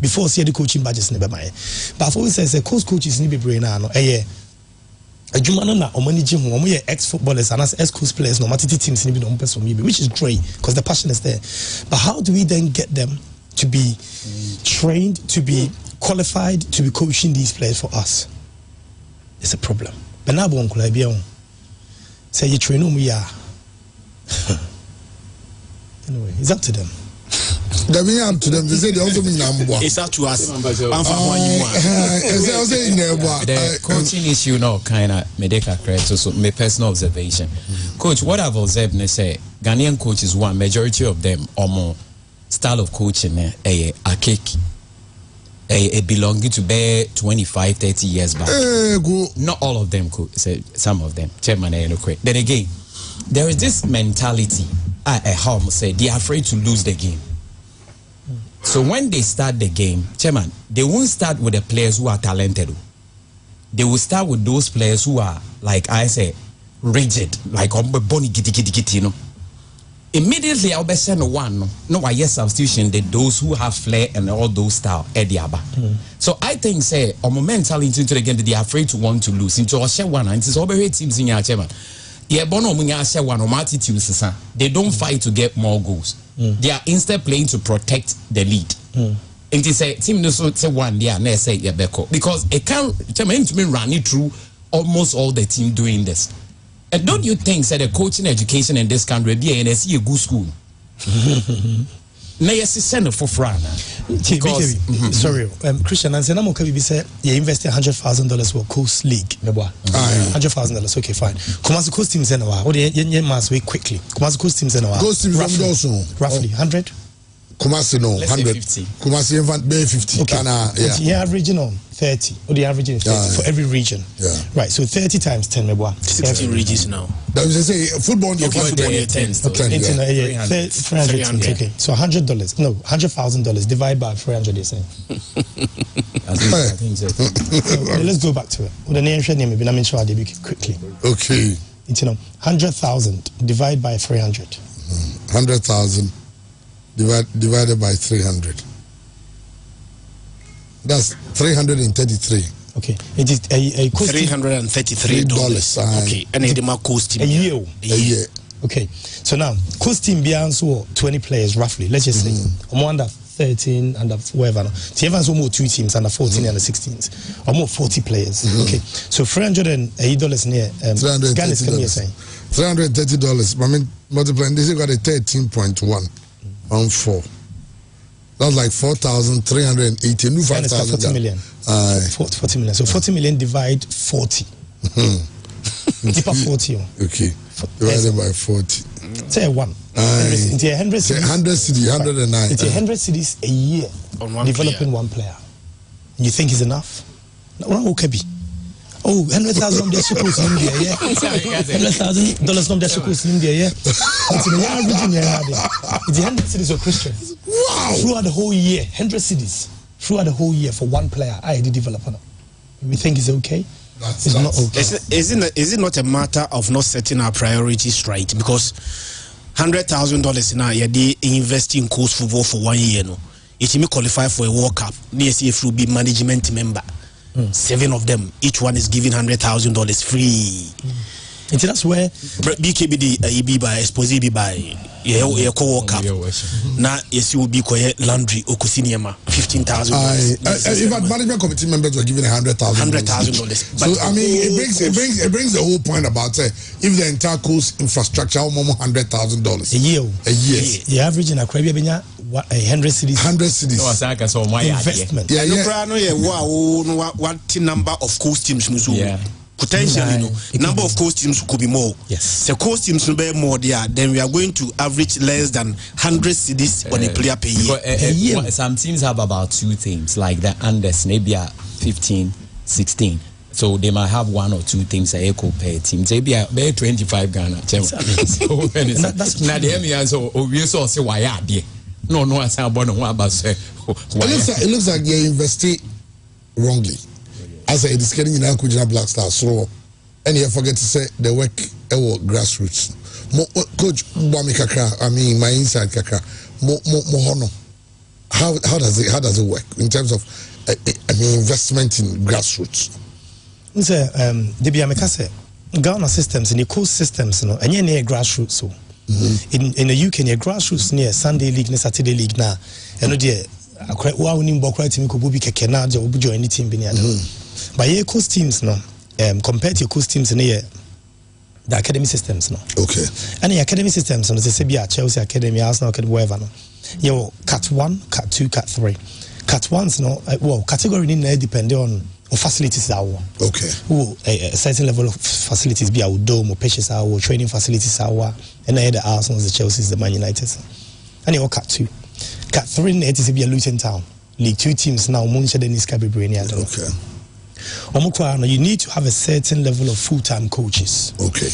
before see the coaching badges never mind. But I've always said coaches need to be brain no. A Jumana na managing who are ex-footballers and as ex-coach players no matter teams need to person which is great because the passion is there. But how do we then get them to be trained, to be qualified, to be coaching these players for us? It's a problem. But now one could be on. Say you train them, we are. Anyway, it's up to them. They up to them. They say they also mean number. It's up to us. The coaching issue now kind of medical credit. So my personal observation, coach. What I've observed, they say Ghanaian coaches, one majority of them or more style of coaching a cake. Belonging to bear 25, 30 years back. Not all of them could say some of them. Chairman, then again, there is this mentality at home say they are afraid to lose the game. So when they start the game, Chairman, they won't start with the players who are talented. They will start with those players who are, like I say, rigid, like Bonnie Gitty, you know. Immediately I'll be send one no I substitution those who have flair and all those style Ediaba. So I think say mentally into the game they are afraid to want to lose into a share one and it's all very teams in your chairman. Yeah, bono munya share one attitudes. They don't fight to get more goals. They are instead playing to protect the lead. And they say team no so say one there and say yeah because it can't chairman to me run it through almost all the team doing this. And don't you think that the coaching education in this country be a good school? Now you send for Frana. Sorry, Christian, and I'm okay. We say you invested $100,000 for Coast League. $100,000. Okay, fine. Kumasi Coast teams in a while. What do you must wait quickly? Kumasi Coast teams in a while. Coast teams roughly 100. Kumasi no 100. Kumasi invent bay 50. Okay. Yeah, averaging on 30. Or the averaging 30 for every region. Yeah. Right. So 30 times 10, maybe 16 regions now. That was say football. Okay, football 10. 300. Okay. So $100. No, $100,000 divided by 300. You're saying. Let's go back to it. Well, the name maybe I'm sure I'll be quickly. Okay. It's 100,000 divided by 300. 100,000. Divided by 300. That's 333. Okay. It is a cost $333. Okay. And it cost a year. A year. Okay. So now, cost team beyond 20 players roughly. Let's just say under 13 under whatever. So everyone's almost 2 teams under 14 and 16s. Almost 40 players. Okay. So $308 near Ghana's coming here saying $330. I mean multiplying this, you got a 13.1 on 4. That's like 4,380. New 5,000. 40 million. 40 million. So 40 million divide 40. Deeper 40. Okay. Divided by 40. Say 1. It's 100 cities. 100 cities, 109. It's 100 cities a year on developing one player. You think it's enough? No, okay. Oh, $100,000 they're supposed to India, yeah. $100,000 from they're supposed to India, yeah. It's in the region, it's 100 cities of Christians. Wow! Throughout the whole year, 100 cities. Throughout the whole year for one player, I the developer. We think it's okay. It's not okay. Is it not a matter of not setting our priorities right? Because $100,000 now, you're investing in coach football for 1 year. No, it may qualify for a World Cup. If you be management member, 7 of them, each one is giving $100,000 free. And that's where BKBD EB by Exposé by World Cup. Now, yes, you will be quiet laundry Okusinema $15,000. If management committee members were given $100,000. So I mean, it brings the whole point about if the entire coast infrastructure $100,000 a year. The average in Accra 100 cities. 100 cities. Investment. What number of coast teams? Yeah. Potentially, number of coast teams could be more. Yes. The coast teams will be more there. Then we are going to average less than 100 cities on a player per year. Some teams have about 2 teams, like the Andes, maybe 15, 16. So they might have 1 or 2 teams a equal per team. They be 25 Ghana. So that's now the MES or we saw say why are they? No, I say about no about say. It looks like you invested wrongly. As I is getting in Kujina Black Star, so and you forget to say the work grassroots. Coach Bami Kakra, I mean my inside Kakra, Mohono. How does it work in terms of investment in grassroots? Say Debia Mekase, Ghana systems and the coast systems, and you're near grassroots. So in the UK, near grassroots near Sunday League, near Saturday League now, and dear. Wa unim bokra team ko bubi keke na je obu join team bi ni ade. But your coast teams no compared to your coast teams the academy systems no. Okay. And the academy systems no say be Chelsea Academy, Arsenal Academy, whatever no. Your cat 1, cat 2, cat 3. Cat 1's no category ni depend on facilities that one. Okay. A certain level of facilities be our dome or pitches our training facilities our and the Arsenal, the Chelsea, the Man United. And your cat 2. Cat 3 it is a Luton Town. League 2 teams now Muncha Dennis Cabibrania. Okay. You need to have a certain level of full-time coaches. Okay.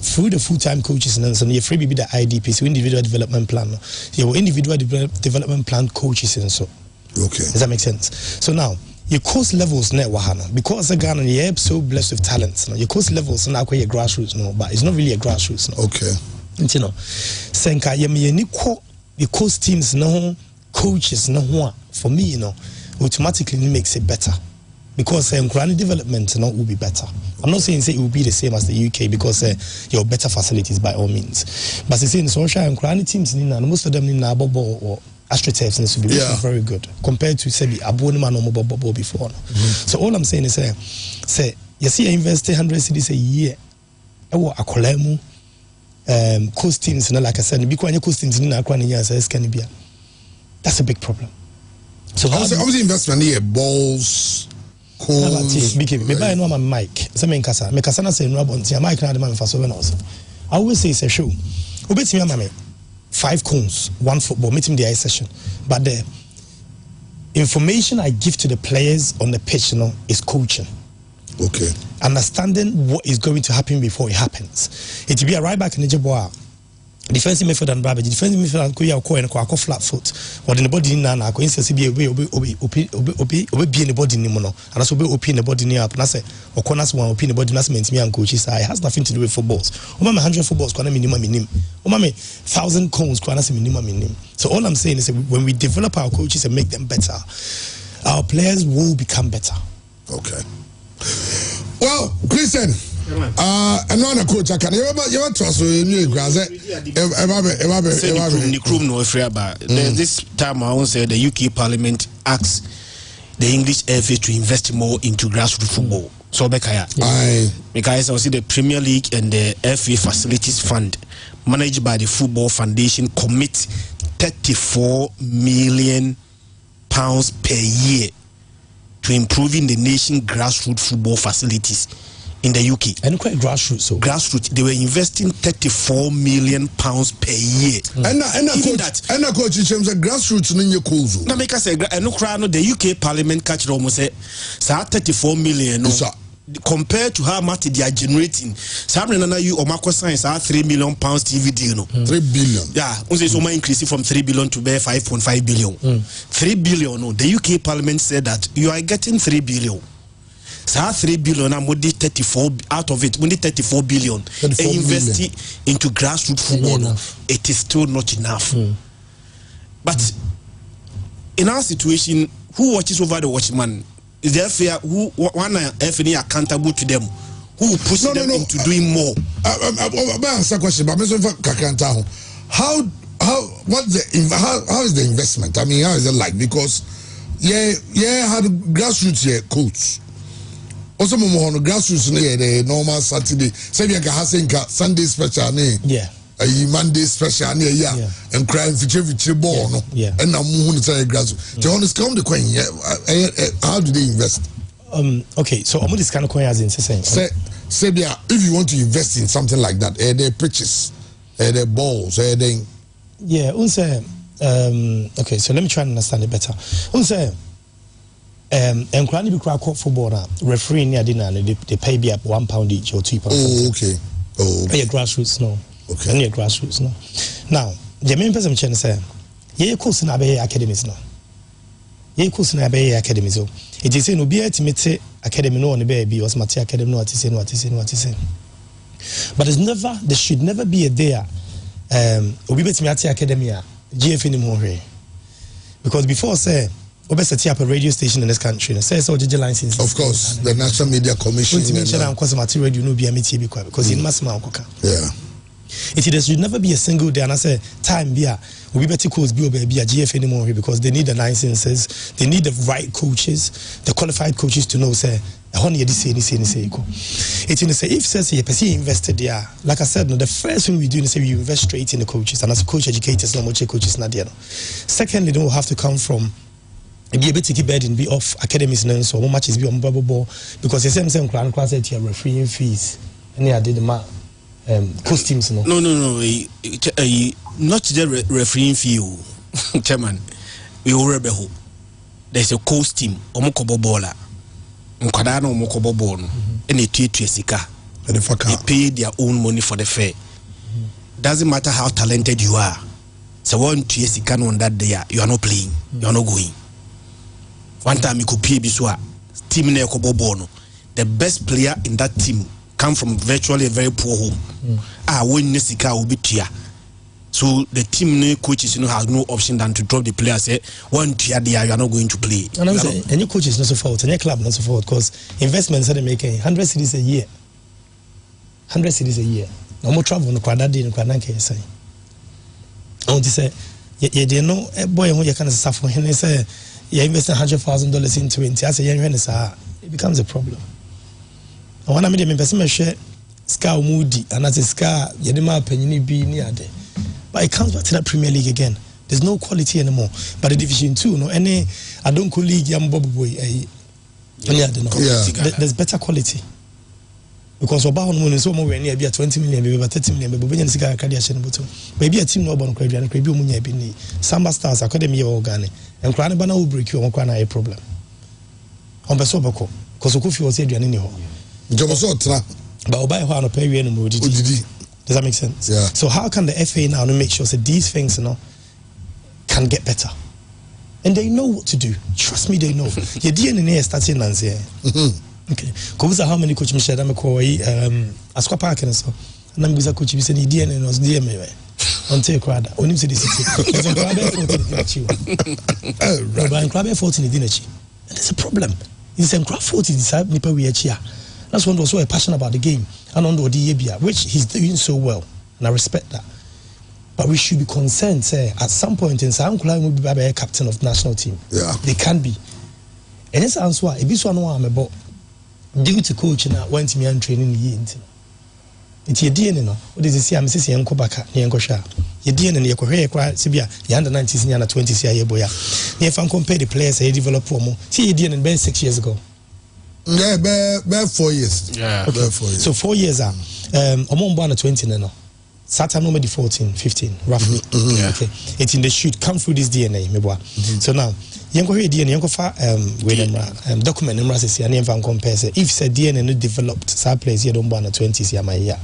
Through the full-time coaches and so you free be the IDP, so individual development plan. Your individual development plan coaches and so. Okay. Does that make sense? So now your course levels net wahana because the Ghana you're so blessed with talents. Your course levels now quite a grassroots no, but it's not really a grassroots no. Okay. You know, Senka the coast teams no coaches no for me automatically makes it better because Granny development will be better. I'm not saying it will be the same as the UK because you're better facilities by all means, but it's saying social and Granny teams most of them in Abobo or AstroTurfs needs to be very good compared to say Abonima or Mobobo before. So all I'm saying is say you see I invest 100 cities a year. Akolemu coast teams, like I said, because coast teams that's a big problem. So obviously investment here, balls, cones. Maybe I know my mic. So me kasa na say no about my mic na the man for so when also. I always say it's a show. Obeti me mama 5 cones, 1 football, meet him the ice session. But the information I give to the players on the pitch, is coaching. Okay. Understanding what is going to happen before it happens. It will be a right back in the Jabwa. Defensive midfield and Babbage. Defensive midfield and Koya Ko and Kwako flat foot. Or in the body in Nana, coincidence be away, be in the body in Mono. And that's will be in the body near up. And I say, or corners one, in the body, that's meant me and coaches. It has nothing to do with footballs. Umama 100 footballs, Kwana minimum minim. Umama 1,000 cones, Kwana minimum minim. So all I'm saying is that when we develop our coaches and make them better, our players will become better. Okay. Well, Christian, and one coach, I can you trust you this time I won't say the UK Parliament asks the English FA to invest more into grassroots football. So because I see the Premier League and the FA Facilities Fund managed by the Football Foundation commit £34 million per year to improving the nation's grassroots football facilities in the UK. And quite grassroots. So Grassroots, they were investing £34 million per year. And a coach in terms of grassroots in your calls. Now make us say, and the UK Parliament catch almost say, 34 million. No. Compared to how much they are generating, you or Marco Science are £3 million TV deal. No? 3 billion. Yeah, so increasing from 3 billion to 5.5 billion. 3 billion. No, the UK Parliament said that you are getting 3 billion. So 3 billion, I'm 34 out of it. We need 34 billion. Invest into grassroots football. It is still not enough. But in our situation, who watches over the watchman? Is there fair? Who one FNE accountable to them? Who will push them into doing more? How is the investment? I mean, how is it like? Because had grassroots coach. Also, on grassroots the normal Saturday. Say we have Sunday special Monday special and crying for ball and I'm moving to grassroots. The honest come the coin. How do they invest? Okay, so I'm this kind of coin as in saying. Say if you want to invest in something like that, their pitches, their balls, yeah, okay, so let me try and understand it better. And Crani be crack up football referee near dinner they pay me up £1 each or £2. Oh, okay. Oh, okay. Grassroots no. Okay. And grassroots no. Now, the main person can say, ye course in Abbey academies now. Ye course in Abbey academies. It is no be ultimate academy no on the baby was Matia Academy no what is saying. But there should never be a day we bet me at academia GF anymore. Because before say set up a radio station in this country. Says all the licenses. Of course, the National Media Commission. Because in mass yeah. There should never be a single day, and I say time be we better course be a GF anymore because they need the licenses, they need the right coaches, the qualified coaches to know say if says you invested there, like I said, no, the first thing we do is we invest straight in the coaches, and as coach educators, no more coaches not there. Secondly, they will have to come from be able to keep burden be off academies and so much is be on bubble because the same class at your refereeing fees and I did the costumes no not the refereeing fee chairman we already there's a costume omokobo baller nkwada na omokobo ball no and they pay their own money for the fare. Doesn't matter how talented you are, so one TSK on that day you are not playing, you are not going. One time you could pay Biswa team ne Kobobono. The best player in that team come from virtually a very poor home. When Nesika will be tier. So the team coaches have no option than to drop the player. Say one tier there you are not going to play. And I'm saying any coach is not so fault, any club not so fault because investments are making 100 cedis a year. 100 cedis a year. No more travel no kwada day no kwada nke say. I want to say you know a boy who you can suffer him say you invest $100,000 into it. I say, it becomes a problem. I want to make the person share Scar Moody and as a Scar, Yadima Penny be near there. But it comes back to that Premier League again. There's no quality anymore. But the Division 2, no, any I don't call league young Bob Boy. There's better quality. Because about when so more near be 20 million, but 30 million, but when Cigar Acadian bottom. Maybe a team no one crave and crave Munya Bini, Samba Stars Academy or Ghana, and Cranabana will break you on Crana a problem. On Besobako, because Okufi was Adrian in your but by one pay you anymore. Does that make sense? Yeah. So how can the FA now make sure that these things can get better? And they know what to do. Trust me, they know. Your DNA is starting and say. Okay. Because how many coaches Michelle Damekoi Asqua Park and so and I'm with coach you said DNA was DM on take crowd only to the city. There's a club 14 club 14 dinner. And there's a problem. It's a club 40 decide nipa we here. That's one was so passionate about the game and on the Ebia, which he's doing so well. And I respect that. But we should be concerned, say, at some point in time, will be a captain of the national team. Yeah. They can be. And it's answer if this one I'm about due to coach and I went to me and training the year. It's your DNA, no? What is it? I'm saying, Uncle Baka, Yankosha. Your DNA and your career, Sibia, the under 90s and 20s year boy. If I compare the players, I developed promo. See, you did in Ben 6 years ago. Yeah, be 4 years. Yeah. Okay. 4 years. So 4 years are on 20 no. Saturn number 14, 15, roughly. Yeah. Okay. It's in the shoot. Come through this DNA, So now, you go here DNA, you go for document number says you never compare. If say DNA not developed, some place you don't want 20s year my year.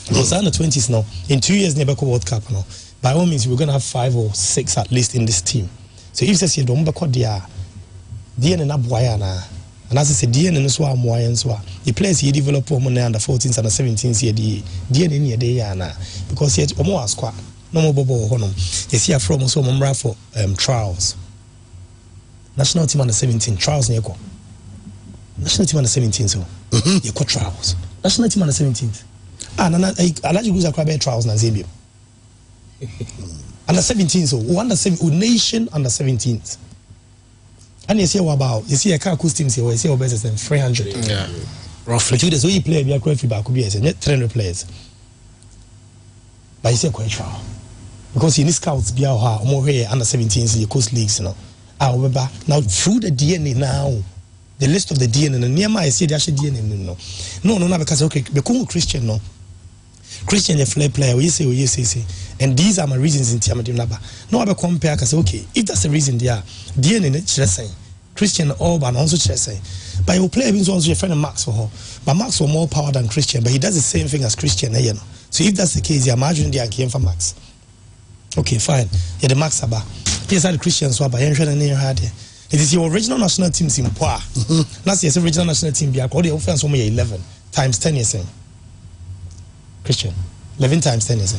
Because under 20s now, in 2 years never go World Cup now. By all means, we're gonna have 5 or 6 at least in this team. So if say you don't back there, DNA na boya na. And as I said, DNA no so am so the players he develop under 14s and 17s here DNA near day na because yet omo squad no more bobo honum. You see from so member for trials. National team under 17 trials near go. National team under 17 so you got trials. National team under 17. Ah na I like you go trials na Zambia. Under 17 so under 7 nation under 17s. And you see about a car teams here, you see about 300. Yeah, roughly. But so you play be a great feedback could be 300 players. But you see quite trial because you need scouts be out more here under 17s in the coast leagues, you know. However, now through the DNA now, the list of the DNA and near my see the actual DNA no because okay because Christian no. Christian a flair player, we say, and these are my reasons in Tiamat Naba. No, I compare because okay, if that's the reason they are DNA saying Christian Orban also saying, but you play also your friend Max for her, but Max was more power than Christian, but he does the same thing as Christian, you know. So if that's the case, you imagine they came for Max. Okay, fine. Yeah, the Max Aba. Yes, I the Christian swap, but you had it is your original national team in Poa. Last year's original national team be all the offense from 11 times 10 years. Christian, 11 times 10 is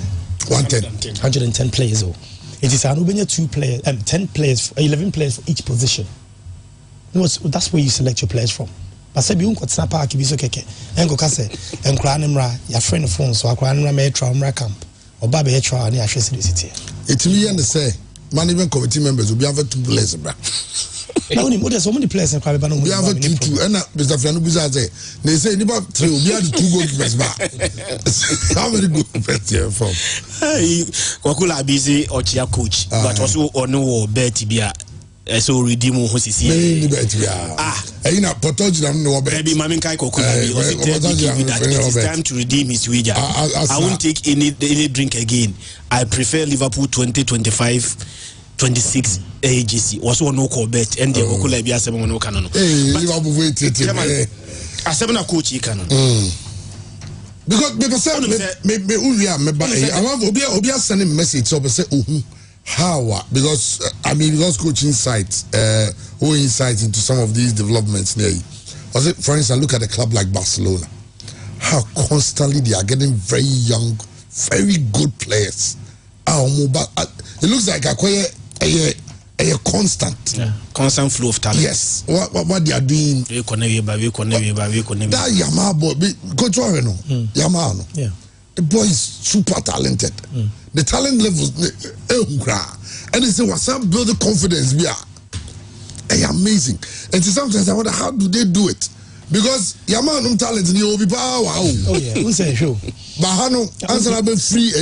110 players. Oh, it is an Ubenya 2 players, 10 players, 11 players for each position. That's where you select your players from. But say you got snap park, you be okay. And go kase, and Kranimra, your friend of phone, so Kranimra Metro camp or Baby Etra and your city. It's me and say, management committee members will be over 2 players, bro. There's so many players in Krabbe. We have 2 and Mr. Fianubiza say they say about 3 we have 2 goalkeepers back. How many goalkeepers here from? Wakula busy or chia coach, but also on no bet bia so redeem who sisi. You know, Potoji no bet. Maybe Mamin Kai Kokula it's time to redeem his wager. I won't take any drink again. I prefer Liverpool 2025 26 AGC was one no call bet and the Okula be a 7 no canon. Liverpool waited. A 7 coach canon. Because I want to send a message so say how because because coaching insights who insights into some of these developments there. Was it for instance look at a club like Barcelona, how constantly they are getting very young, very good players. It looks like a constant flow of talent. Yes, what they are doing. That Yamaha boy, Coach Warren, Yamaha, yeah, the boy is super talented. The talent level, and they say, "What's up? Build the confidence." We are amazing. And sometimes I wonder how do they do it. Because Yamaha no talent in the power. Oh yeah, who say show? But Hano answer be free.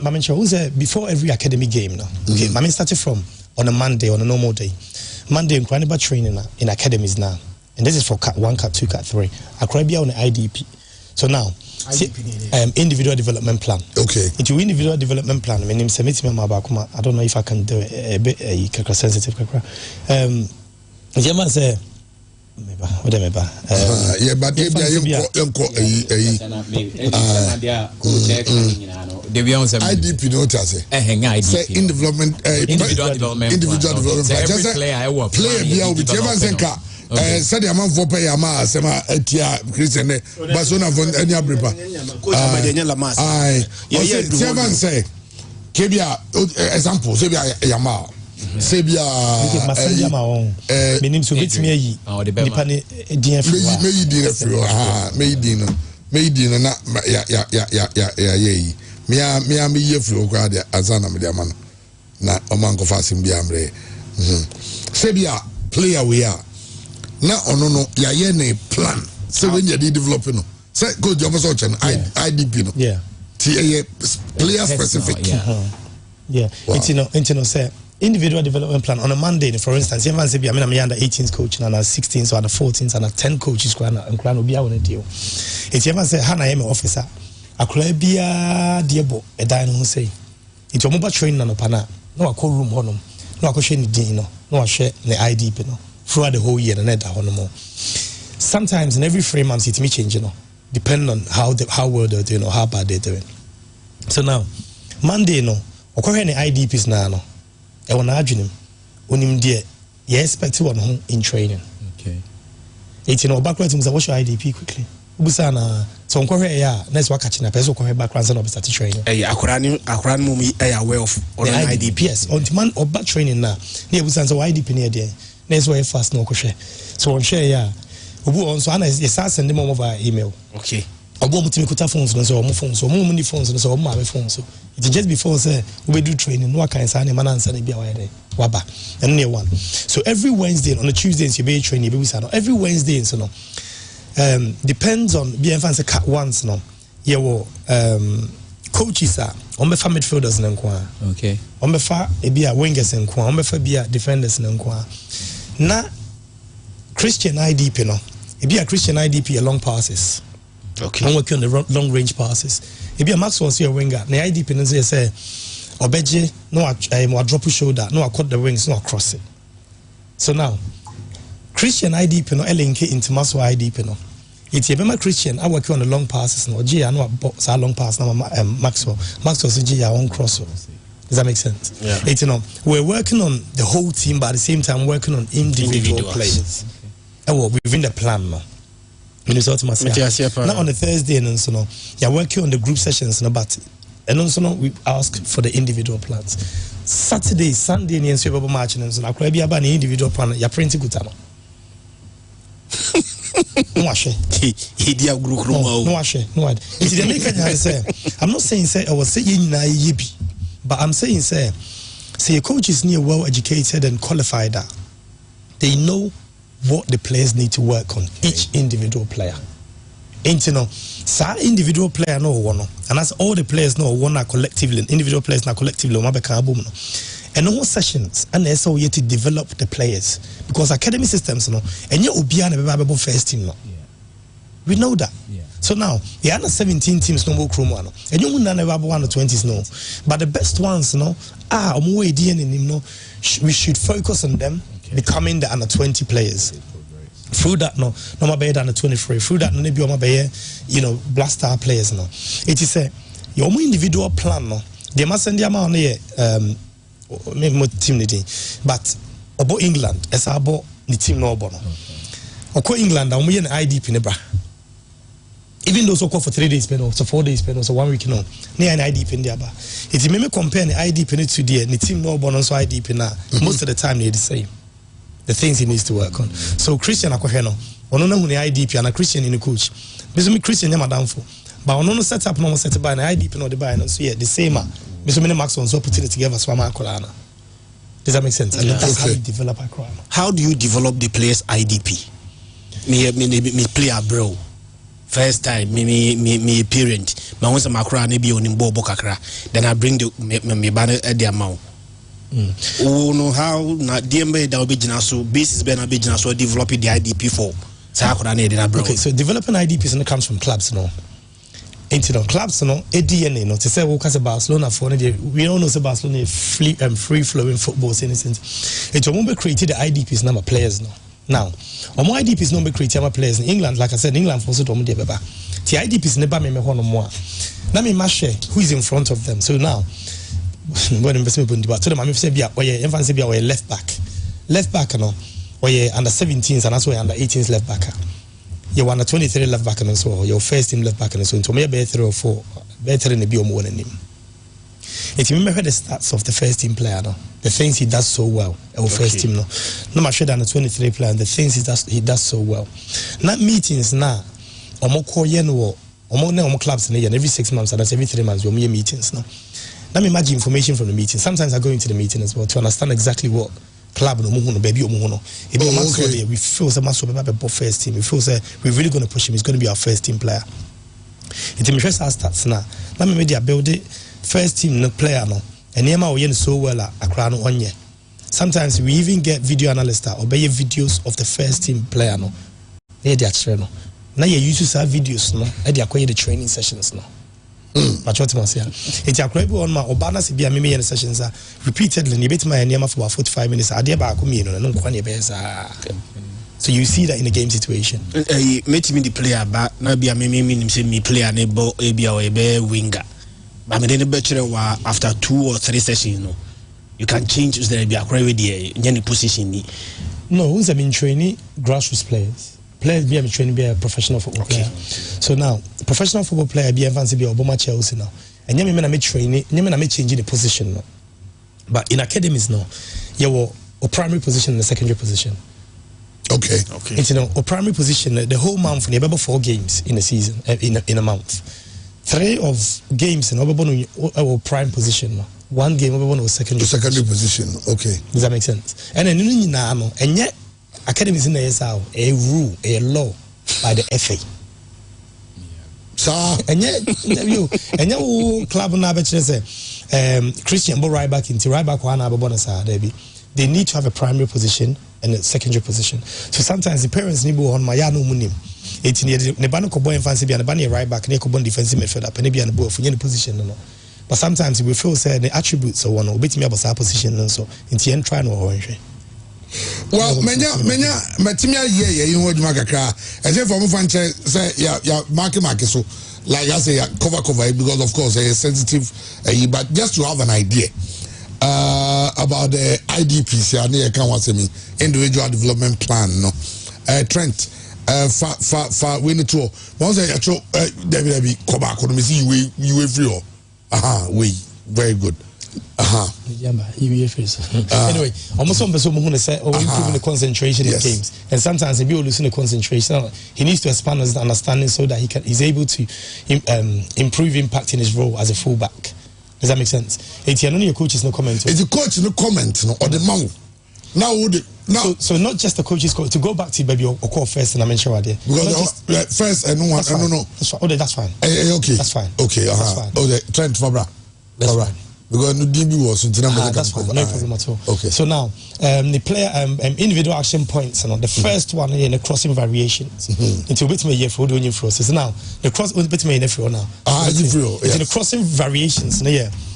Mamin show who say before every academy game now. Okay, Mamin started from on a Monday on a normal day. Monday I'm crying about training in academies now, and this is for cut 1, cut 2, cut 3. I cry be on the IDP. So now, individual development plan. Okay. Into individual development plan. My name is Semiti. I don't know if I can do a bit sensitive. Jama say. Yeah, but if IDP notice say individual development every player be said the amount for pay ama sema etia Christian Barcelona von any abripa chairman say kebia example say Yama Sebia meaning so bit me yi nipa ne din afri me na ya yi me ye fro kwa de azana me de ama na omanko fasim bia mre Sebia player we are na ono no ya ye ne plan so when you develop no say go job so chen IDP no yeah player specific yeah it's no say individual development plan on a Monday, for instance, you say be I'm under 18s coach and under 16s or under 14s and under 10 coaches and plan will be on a deal. If you ever say Hannah am officer, I could be a diabo a dine who say it's a mobile training on a pana, no a call room on them, no a question dinner, no a share the ID pino throughout the whole year and net on more. Sometimes in every 3 months it's me changing, depending on how well they're doing or how bad they're doing. So now Monday no, or any IDPs now. I want to argue him. Unim dear, you expect one home in training. Okay. It's background to what's your IDP quickly. Ubusana, so on yeah, next work catching a person who background and start training. Akran mumi aware of on IDP. Yes, on demand or back training now. Near Busan's IDP near there. Next way fast no share. So on share, yeah. Ubu on so Anna is send them over email. Okay. Obo mutimikuta phones no so phones so many phones no so my phones so it's just before say we do training no can say man answer na bia why waba and near one. So every Wednesday on the Tuesdays you be training be say every Wednesday so no depends on be fancy cat once no yeah coaches are on be fa midfielders na nko okay on be fa e bia wingers nko on be fa bia defenders na nko na Christian IDP no e bia Christian IDP long passes. Okay. I'm working on the long range passes. If you're Maxwell, see a winger, the IDP and say, Obeje, no, I drop a shoulder, no, I cut the wings, no, I cross it. So now, Christian IDP, no, LNK into Maxwell IDP, no. It's a Christian, I work on the long passes, no, G, I know a long pass, now, Maxwell, G, I won't cross. Does that make sense? Yeah. It's, we're working on the whole team, but at the same time, working on individual players. Okay. Well, within the plan now. Now on the Thursday and so no, you're working on the group sessions no, but and also no, we ask for the individual plans. Saturday, Sunday, and so we matching and so now could be about the individual plan. You're printing good time. No share. No share. No. It's the American say. I'm not saying say I was saying na yibi, but I'm saying say your coach is near well educated and qualified that they know what the players need to work on, each individual player. Ain't individual player no one, and that's all the players know one are collectively, individual players now collectively, and all sessions, and that's how you to develop the players because academy systems, and you will be an first team, we know that. Yeah. So now the under 17 teams no more crew one, and you will never have under 20s no, but the best ones we should focus on them. Becoming the under 20 players. Through that, no more better than the 23. Through that, no maybe more better, blast star players. No, it is a your individual plan. No, they must send them on here. Team but about England, as about the team no bono. Okay, England, I'm an IDP nebra. Even those who call for 3 days, so 4 days, so 1 week, no, near an IDP in there. If you may compare the IDP to the team no bono, so IDP now, most of the time they're the same. The things he needs to work on. So Christian Akoheno, ono na huni IDP and a Christian in the coach. Because Christian yama downfall. But ono set up no set by an IDP no the buy no so yeah the same man. Because many Max on so put it together so ma Kolana. Does that make sense? And that's how you develop a crowd. How do you develop the players IDP? Me player bro. First time me parent. Ma once ma crowd be on Bobo kakra. Then I bring the me banner at the amount. Oh no, how na DMB that will be so basis be na be so developing the IDP for okay, so developing IDPs and it comes from clubs into clubs ADN to say we say Barcelona for we all know say Barcelona free flowing football innocent it won't be created the IDPs number players now my IDPs number created my players in England like I said England for so to the IDPs never me one more now me share who is in front of them so now when investment but to them I say be infants be left back no or under 17s and that's why under 18s left back you under 23 left back and so your first team left back and so into maybe 3 or 4 better than the be more than him. If you remember the stats of the first team player the things he does so well our first team no much than the 23 player and the things he does so well not meetings now omo clubs in every 6 months and every 3 months we meet meetings now. Let me imagine information from the meeting. Sometimes I go into the meeting as well to understand exactly what club no baby we feel some first team. We feel we're really going to push him. He's going to be our first team player. It's interest our stats now. Let me media build it first team no player no. And Yema we so well a crown on ye. sometimes we even get video analysts or buy videos of the first team player no they dey actually no now you use to have videos no e dey acquire the training sessions no but what must say it acquire on my obana se bia me sessions are repeatedly you bet my name for about 45 minutes ade ba ko me no kwa na be so you see that in a game situation met me the player ba na bia me say me player na bo e bia o e be winger but me dey be chere wa after 2 or 3 sessions no you can change the be acquire with the any position ni no who's been training grassroots players be am training be a professional football player. So now professional football player be fancy be Obama Chelsea now. And me na me training, me na me changing the position now. But in academies now, you were a primary position and a secondary position. Okay. It's a primary position the whole month you have 4 games in a season in a month. 3 of games in our prime position now. 1 game over secondary position. Okay. Does that make sense? And then you know and yet academies in the SAO, a rule, a law by the FA. So, and yet, club now, Christian Bo right back into right back one they need to have a primary position and a secondary position. So sometimes the parents need on my no munim. It's near the Nebano boy and fancy be an Abani right back, Nekobon defensive midfielder, maybe an boy for any position. No. But sometimes we feel say the attributes of one or bit me about our position and so in the end try no orange. Well, menya matimia ye you know makaka as if from fan say yeah mark so like I say cover because of course it's sensitive but just to have an idea about the IDPs here can want me individual development plan no Trent we need to once I show there be come back on me see you free we very good. Anyway, almost one person who say improving the concentration in games, and sometimes if you're losing the concentration, he needs to expand his understanding so that he's able to improve impact in his role as a fullback. Does that make sense? It's your coach is no comment. It's the coach no comment no or the man. Now, so not just the coaches to go back to baby or call first and I mentioned right there. Because first and no. That's fine. That's fine. Okay. That's fine. Okay. That's fine. Okay. Trent Fabra. That's fine. Because no DB was that's fine. No problem at all. Okay. So now the player individual action points and the first one in the crossing variations into bit me here for doing process. Now the cross bit me in for now. It's the crossing variations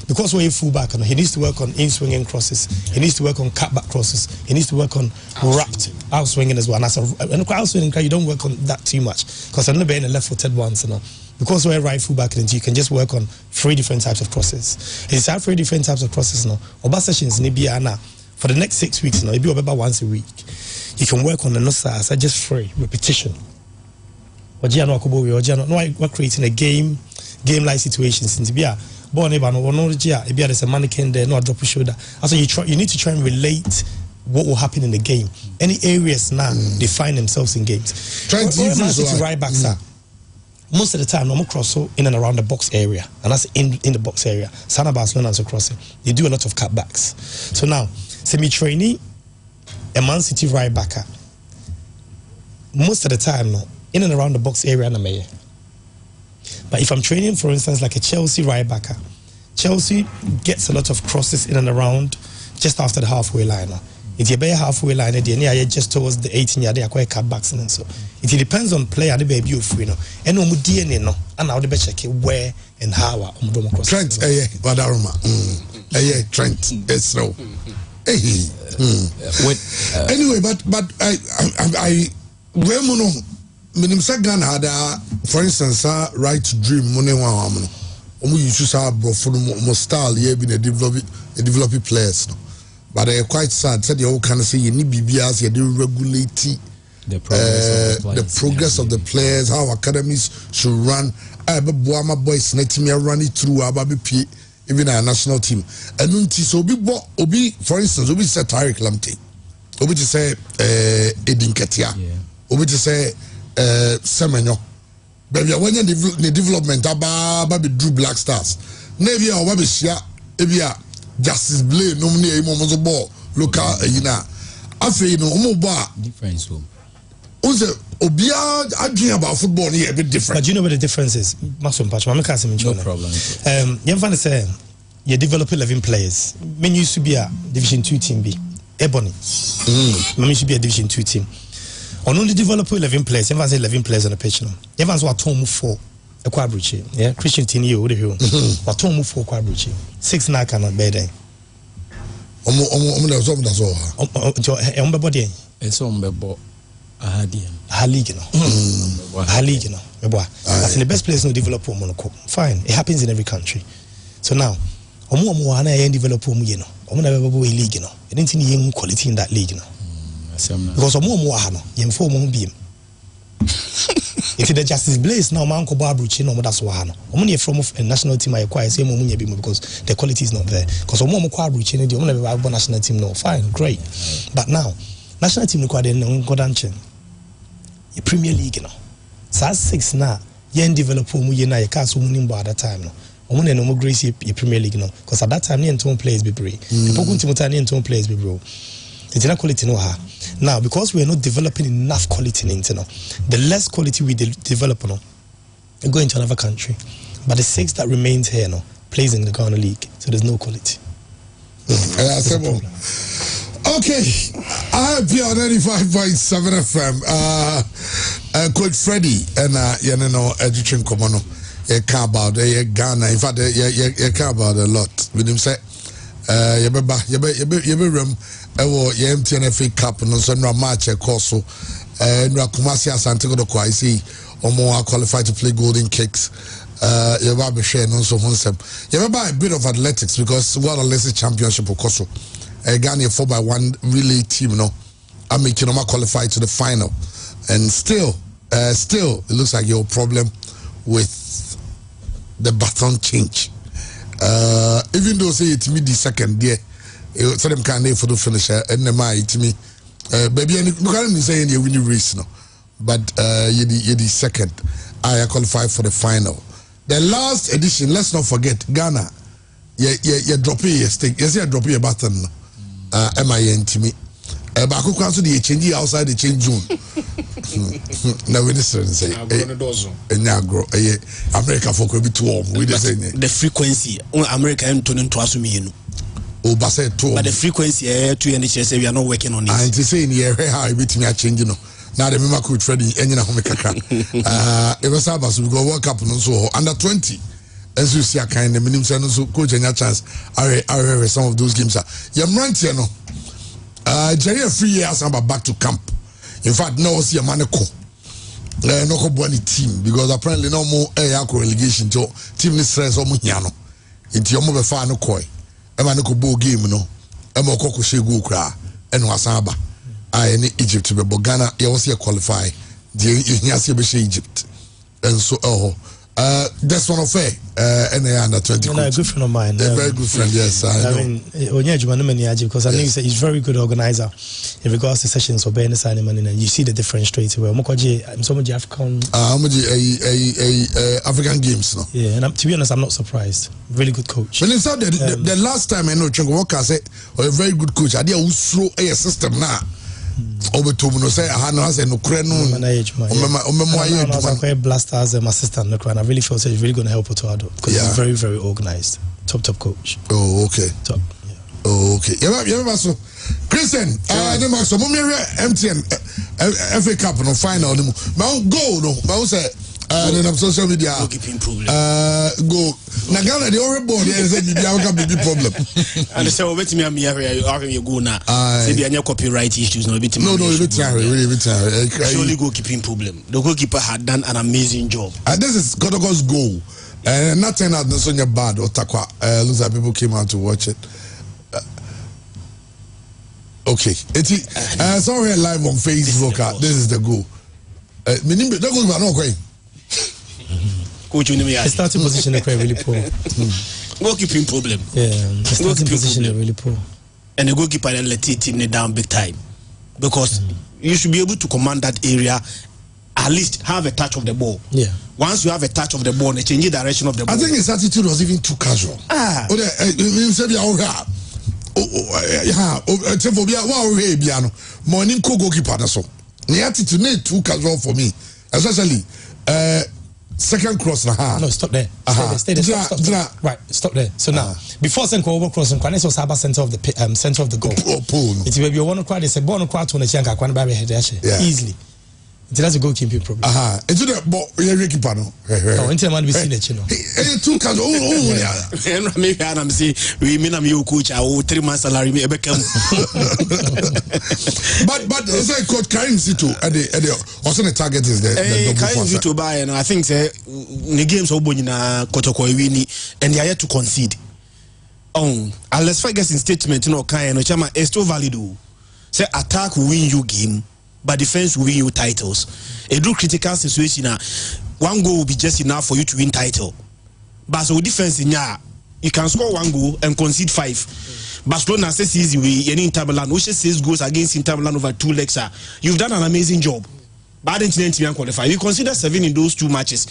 because we're fullback and he needs to work on in-swinging crosses, he needs to work on cutback crosses, he needs to work on wrapped out-swinging as well. And out-swinging you don't work on that too much because I'm not being a left-footed ones because we're right fullback and you can just work on 3 different types of crosses. It's 3 different types of crosses now. Oba sessions for the next 6 weeks now, it'll be about once a week. You can work on the side just 3 repetition. We're creating a game-like situations into be born there's a mannequin there, no drop a shoulder. Also you need to try and relate what will happen in the game. Any areas now they find themselves in games. Trying to right back, sir. Most of the time, I'm cross in and around the box area, and that's in the box area. Sana Barcelona is crossing. They do a lot of cutbacks. So now, semi-trainee, a Man City right backer. Most of the time, in and around the box area, but if I'm training, for instance, like a Chelsea right backer, Chelsea gets a lot of crosses in and around just after the halfway line. It's a bare halfway line, just towards the 18 yard, they are quite cutbacks and so. It depends on player, the baby of free, and no DNA, no, and now the best check where and how cross. Trent, Badaruma, Trent, it's so. Anyway, but I Minimsa Ghana had, for instance, right to dream money one. We used to say bro for the style here been a developing players. But they're quite sad. Said the whole kind of say you need BBS, you do regulate the progress of the players, how academies should run. I but Boama boys let me run it through Ababi even our national team. And so Obi, for instance, Obi said Tariq Lamptey. Obi to say Edin Ketia. Obi to say Semenyo. Baby, when you the development about Drew Black Stars. Navy or Wabishia, Ebia, Justice Blay, nominate Momozo Ball, local, Afe, no more difference. Also, Obia, I dream about football here a bit different. But do you know what the difference is? No problem. You say you develop 11 players. Men used to be a Division 2 team B. Ebony. Maybe should be a Division 2 team. On only develop 11 players. Everyone's 11 players on the pitch now. Everyone's what Tom 4 a quadruche. Yeah, Christian Tini over the hill. What Tom 4 quadruche. 6 now cannot bear them. Body. It's on the board. Haligino. That's in the best place no develop Monaco. Fine, it happens in every country. So now, develop league. I didn't see any quality in that league. Because if the Justice Blaze now, Manco Barbrucci, no, that's Wahano. Only from a national team I acquire, say because the quality is not there. Because Omo Quabrucci, the only national team, no, fine, great. But now, national team required no Godanchen. A Premier League, no. SAS 6 now, yen develop Muyena, a castle winning by that time, no. Omo no more grace a Premier League, no. Because at that time, near two players be brave. The Pokun Timotani and two players be bro. It's not quality no ha. Now, because we are not developing enough quality in internal, the less quality we develop, no, we go into another country. But the 6 that remains here, no, plays in the Ghana League, so there's no quality. Okay, I be on 95.7 FM. Coach Freddy and Edwin Komono, care about Ghana. In fact, care about a lot. With him say, room. MTNFA Cup no so no match course no Kumasi Asante go kwa see omo qualified to play golden kicks you ba be share no so honsem you buy a bit of athletics because World Athletics Championship course Ghana 4x1 relay team no I'm making them qualify to the final and still it looks like your problem with the baton change even though say it me the second there so them can for the finisher and the my to me baby and you can't say you win the race no but you the second I qualify for the final. The last edition, let's not forget Ghana you drop your stake yes you drop your button MIN to me but I could cancel the change outside the change June now we listen say grow America for could be too warm we just say the frequency America and turn into assume but the frequency to NHS we are not working on it. And to say in here how it me changing no. Now the member coach Freddy enyina home kakra. It was about we go World Cup no so under 20. As you see a kind of minimum so coach any chance I some of those games are. You run here no. Jerry 3 years about back to camp. In fact now see a maneko. No ko boni team because apparently no more relegation to team ni stress o mu hiano. Nti o mo be fa no koi. Ema no ko bo game no ema ko ko shegu kra eno asaba any Egypt be Ghana ye was here qualify the here be Egypt and so that's one of fair and under 20 a good friend of mine a very good friend yes I mean because I think he's very good organizer in regards to sessions or business and you see the difference straight away I'm so much African African games no yeah and to be honest I'm not surprised really good coach when it's the last time I know Chengo Walker said a very good coach I did a system now over to no say no has no creno blasters and assistant I really feel he's really going to help Otto because he's very very organized top coach okay top okay yeah so Christian so MTN FA Cup no final no go no say then on social media go na Ghana the only board there say big problem and say obeti me you go na say be any copyright issues no obeti no really surely goalkeeping problem the goalkeeper had done an amazing job and this is Kotoko's goal not turn out so bad or takwa looks like people came out to watch it okay it's already live on Facebook this is the goal meaning that goes no okay coach his starting position is really poor goalkeeping problem the starting position is really poor and the goalkeeper let it team down big time because you should be able to command that area at least have a touch of the ball once you have a touch of the ball and change the direction of the ball I think his attitude was even too casual morning goalkeeper so the attitude too casual for me especially second cross na no stop there stay there stop. Right, stop there. So now before send over cross and was Saba center of the center of the goal it's baby you want to cry they say born cry to the kwan ba head easily. That's a goalkeeping problem. Into the ball, you're keeper no. Oh, into man be seen the chino. Two cans. And maybe I'm see we mean I'm your coach. I will 3 months salary me become. But say coach Karim Zito at the also the target is there. Karim Zito buy and I think say the games obo na Kotoko wini and they are yet to concede. Unless Ferguson statement no kind no chama is still valid. Say attack will win you game. But defense will win you titles. A do critical situation, one goal will be just enough for you to win title. But so defense in you can score 1 goal and concede 5. Barcelona says easy way any Inter Milan, which is 6 goals against Inter Milan over 2 legs. You've done an amazing job. But I didn't qualify. You consider 7 in those 2 matches.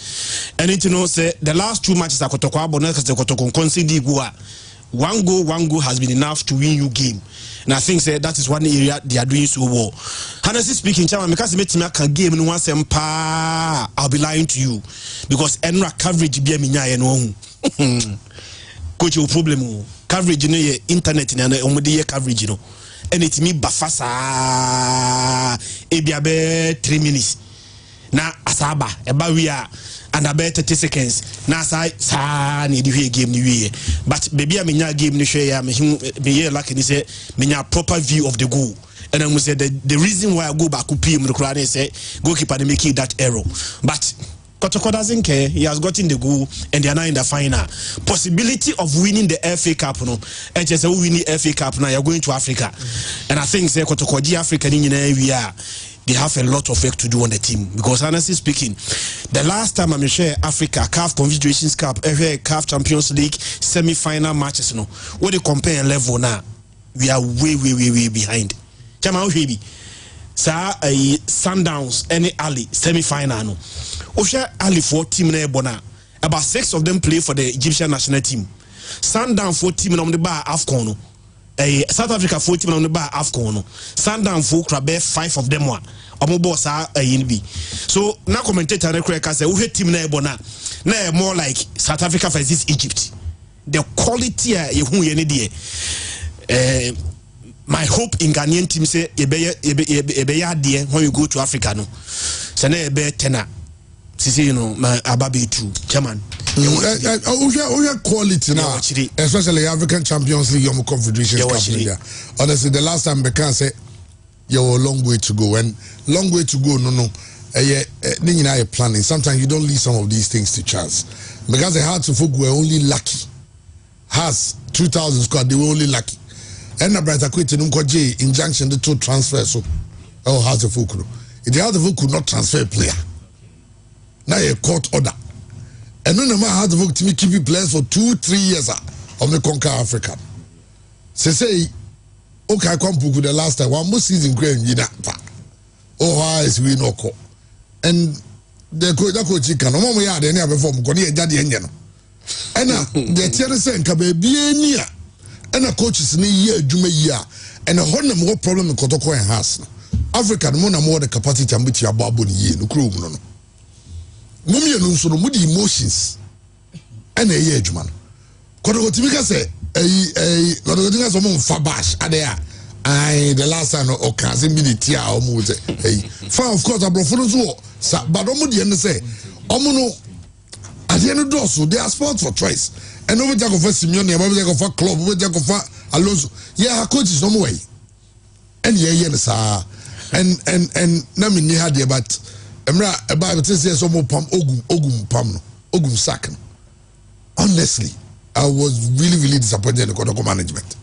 And it say the last 2 matches are Kotoko Kotoko concede goal. 1 goal has been enough to win you game. And I think that is one area they are doing so well. Honestly speaking, Chama, because me can game in one sempa, I'll be lying to you. Because enra coverage be minya no. Coach your problem coverage in the internet and omodi coverage no. And it me bafasa ebiabe 3 minutes. Na asaba eba we are and about 30 seconds. Na sa ni di game ni we. But baby a menya game ni hwe ya me like ni say menya proper view of the goal. And I say the reason why I go back to PM the crowd say goalkeeper they make that error. But Kotoko doesn't care. He has gotten the goal and they are now in the final. Possibility of winning the FA Cup no. And just winning FA Cup now you're going to Africa. And I think say Kotoko G Africa in we are they have a lot of work to do on the team because honestly speaking, the last time I'm sure Africa CAF Confederations Cup, CAF Champions League semi-final matches, no, what they compare level now, we are way behind. Chama baby, sa Sundowns any Ali semi-final no. Osha Ali for team na ebona about 6 of them play for the Egyptian national team. Sundowns for team on the bar AFCON no. South Africa 40 on the bar AFCON no. Sundown folk krabe 5 of them one. Omobo sa NB. So now commentator record say we team na ebona na more like South Africa versus Egypt. The quality hu ye ne de my hope in Ghanaian team say ebe there when you go to Africa no. Say na ebe tena. See you know my ababi too. Chairman. Quality now, especially African Champions League, your Confederation Cup. Honestly, the last time they can say you're a long way to go, and long way to go. No, you're planning. Sometimes you don't leave some of these things to chance because the Hearts of Folk were only lucky. Has 2,000 squad, they were only lucky. And the Brighter quit in injunction the 2 transfers. So, Hearts of Folk. If the Hearts of Folk could not transfer a player, now a court order. And no man had to work to me keep players for 2-3 years of the conquer Africa. Say, okay, I come to the last time one more season grand you how is we no call. And the coach can no more yard any other form because he daddy and the theatre saying can be near and a coach is near Juma year and a whole more problem in Kotoko and has Africa more the capacity to meet your babu ye no crew no. Mummy no so no emotions and a age man. Kodogotimika say Kodogotimika so mo fabash adea the last time o kan se bi the tia o mo say fa of course abrofo so but o mo de no say o mo no ade no do so they are sports for choice and over jago for Simeone e over jago for club over jago for Alonso yeah coaches no mo way and yeah no sa and na me ni had but Emra about say some pam ogum sack. Honestly, I was really disappointed in the Kotoko management.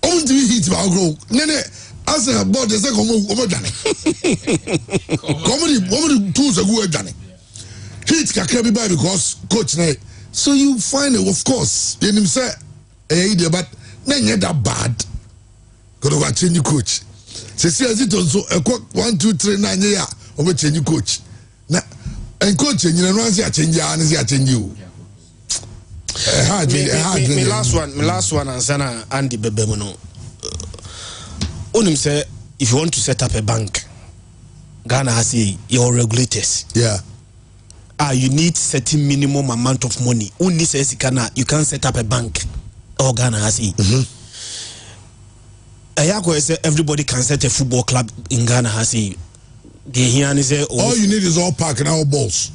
Only to be hit by grow. Nene, as a board, they say come Johnny. Comedy tools are good Johnny. Hit can by because coach na. So you find it, of course. You him say, but then that bad. Gotta change coach. Say as it also 1, 2, 3, 9 year. Over change coach. Now, and coach, you know, once you change, I change you. My last one, and Sana Andy Bebemono. Onim say, if you want to set up a bank, Ghana has your regulators. Yeah. you need certain minimum amount of money. Only says you can set up a bank or Ghana has it. Everybody can set a football club in Ghana has it. All you need is all park and all balls.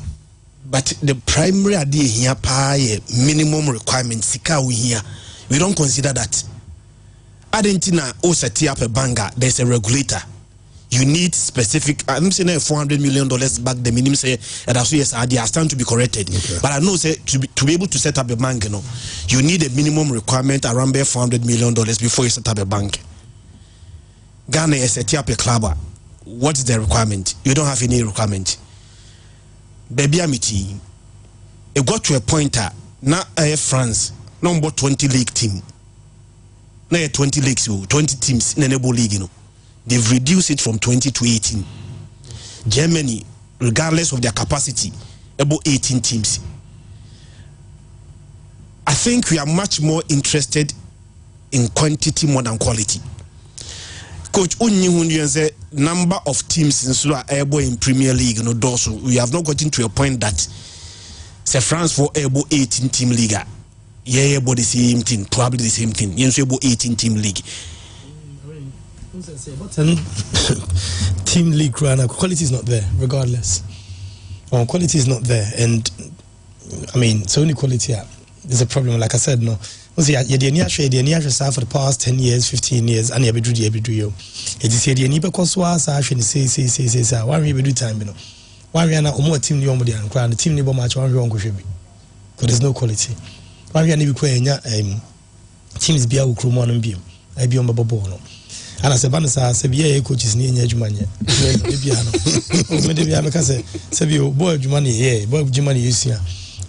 But the primary idea here pay minimum requirement sika we here. We don't consider that. Argentina set up a banker, there's a regulator. You need specific. I'm saying $400 million back the minimum say and that's yes I stand to be corrected. Okay. But I know say to be able to set up a bank, you need a minimum requirement around $400 million before you set up a bank. Ghana is set up a club. What is the requirement? You don't have any requirement. Baby amity. It got to a point now France number 20 league team. Now 20 leagues, 20 teams in the league, They've reduced it from 20 to 18. Germany, regardless of their capacity, about 18 teams. I think we are much more interested in quantity more than quality. Coach, the number of teams in Premier League, we have not gotten to a point that say France for 18 team league. Yeah, about the same thing, probably the same thing. You know, about 18 team league. Team league quality is not there regardless. Quality is not there, and I mean it's only quality. There's a problem, like I said. No, for the past 10 years, 15 years, and you do you. It is here the because was actually say why we do time, why we are not more team the team neighbor match one wrong should be because there's no quality. Why we are never teams be our crew one and be I be on Babono. And I said, "Sevilla coaches near Jumania." Maybe I say, "Boy, Jumani, boy, Jumani, you see."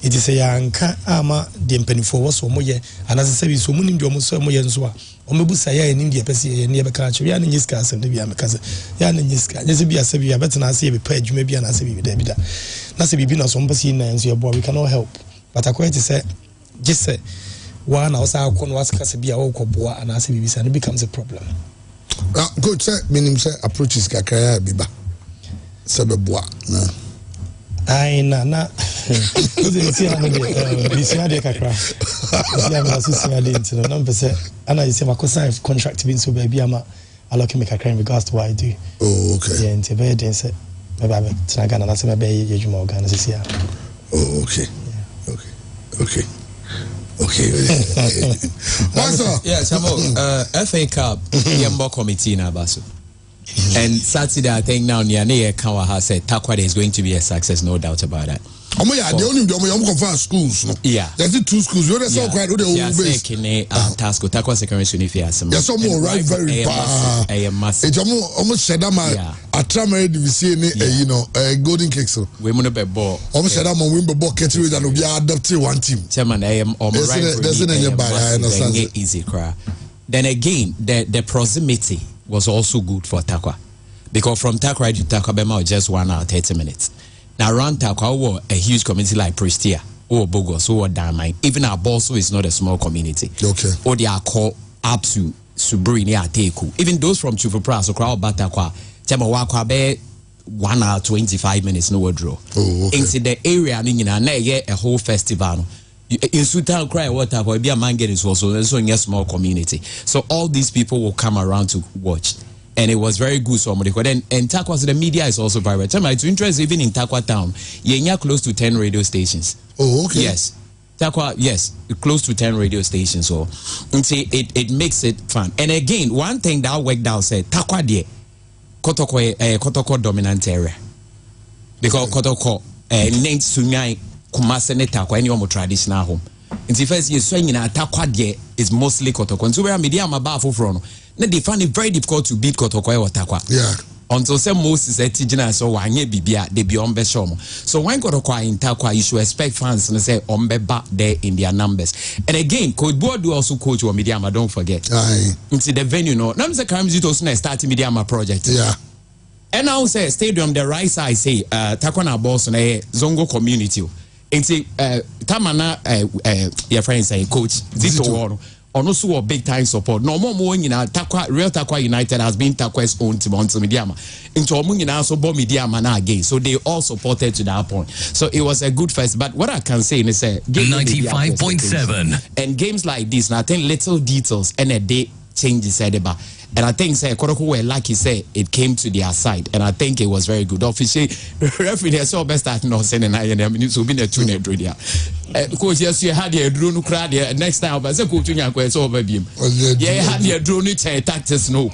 It is a young ama the penny for was so moye, and as I say, so many almost so moye and so on. Omebusaya in India, Pessi, near the country, and in his case, and the Biamacas, Yan in his case, be a Sevilla, better than I say, pledge, maybe an answer with David. Nasi be no some person and your boy, we cannot help. But I quite say, just say, one outside con was Casabia or Coboa, and I say, and it becomes a problem. Coach say minim say approaches kakra biba sebeboa na ai na ozi ti anu de bisia de kakra bisia ma so sia de ntino na mpese ana yise makosa contract bin so ba bia ma aloke me kakra in regards to what I do. Oh, okay. Yeah, nti be den say me ba be tena Ghana na say me be ye juma organ so sia. Oh, okay. Yeah. Okay. Yeah, Samo, FA Cup, Yambo committee na baso. And Saturday, I think now Niane Kawa has said Takwade is going to be a success, no doubt about that. They only confirm schools. No? Yeah. There's 2 schools. You know quite who they base. Task Takwa secondary school if you have some. There's some more right very bad. A massive. It's almost Shadama. A trammer Golden Cakes. We mun be ball. Almost Shadama win the ball catch with and be adopted one team. Chairman, I am almost right. There's I understand. Easy cry. Then again, the proximity was also good for Takwa. Because from Takwa to Takwa Bema was just 1 hour 30 minutes. Now around Takwa, a huge community like Prestia, or Bogos, or Damai, even our Bosso is not a small community. Okay. Or they are called up to Subri near Teku. Even those from Chufupra, so crowd Batakwa, Temawakwa be 1 hour 25 minutes no draw. Oh, okay. Into the area, a whole festival. In Sultan Cry water for be a man getting also in a small community. So all these people will come around to watch. And it was very good. So then and Takwa, so the media is also very much. It's interesting even in Takwa town. You're close to 10 radio stations. Oh, okay. Yes. Takwa, yes, close to 10 radio stations. So it makes it fun. And again, one thing that worked out said Takwa de Kotoko dominant area. Because Kotoko next to me Kumase ne Takwa any more traditional home. In the first year, swinging at Takwa de is mostly Kotoko. And so where media mabafo from. Then they find it very difficult to beat Kotoko or Takwa. Yeah. Until some Moses at Tijana so Wanye Bibia, they be on Beshom. So when Kotoko in Takwa, you should expect fans and say Ombe back there in their numbers. And again, Coach Board also coach or Mediama, don't forget. Aye. Into the venue, no. Now Mr. Crimes it also starting Mediama project. Yeah. And now say stadium the right side say Takwana boss on a Zongo community. And say Tamana your friend say coach Zito. or also big time support. No more Takwa Real Takwa United has been Takwa's own team on Mediama. Into Omunina also bought Mediama now again. So they all supported to that point. So it was a good first. But what I can say is 95.7 and games like this, and I think little details and a day changes about. And I think Koroko were lucky it came to their side, and I think it was very good. Officially, referee saw best at no sending 9 minutes will be a 2 net radio. Coach, yes, you had your drone crowd next time, but the coaching over beam. Yeah, had your drone tactics no.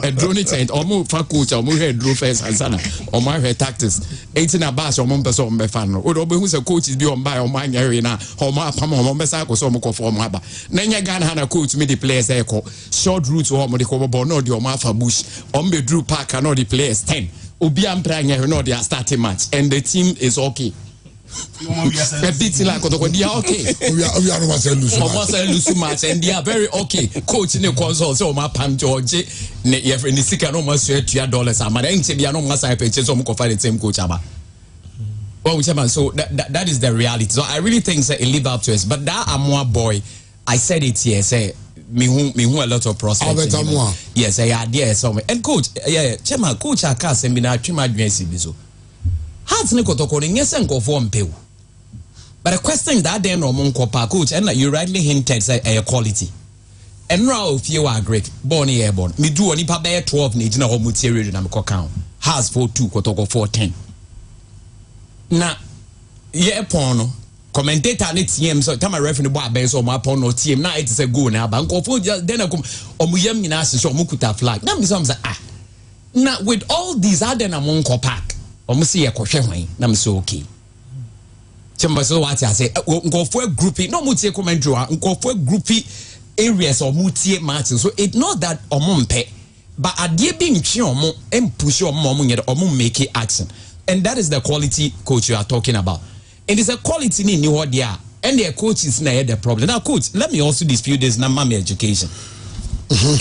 A drone tent or move for coach or move head drew face and sana or my head tactics. 18 a bash or Mompes on Befano. Or who's a coach is beyond by or my area or my Pam or Mombasa or some for Maba. Nanya Ghana coach me the players echo. Short routes or Modicobo no the Omafa Bush. Ombe Drew Park and all the players 10. Obiam Prang no they are starting match and the team is okay. A bit like they are okay. We are almost lose match and they are very okay. Coach in the console so my Pam George if in the second almost $2 I'm going to be no must I pay some the same coach aba. Well whichever so that is the reality. So I really think it live up to us. But that Amoa boy, I said it here, say me who a lot of prospects. Yes, I had there so and coach Chema coach Akas and bina Chima Dwensi. But the question that then coach and you rightly hinted say quality. And now if you are great, born airborne, me do only pay 12 needs no material in count. Has 4-2 kotoko 4-10. Now yeah porno commentator and TM so time I referee boy base or my porno team now it is a go now but for just then omuyam nyina so mukuta flag. Now me some say now with all these other among pack see a question na so okay. Chamba so what I say go for groupie no mutie commentary go for groupie areas or mutie matches. So it's not that omumpe but adie being chiomo and push your mom make it action. And that is the quality coach you are talking about. And it's a quality in new there and their coach is not the problem. Now coach, let me also dispute this na mama education.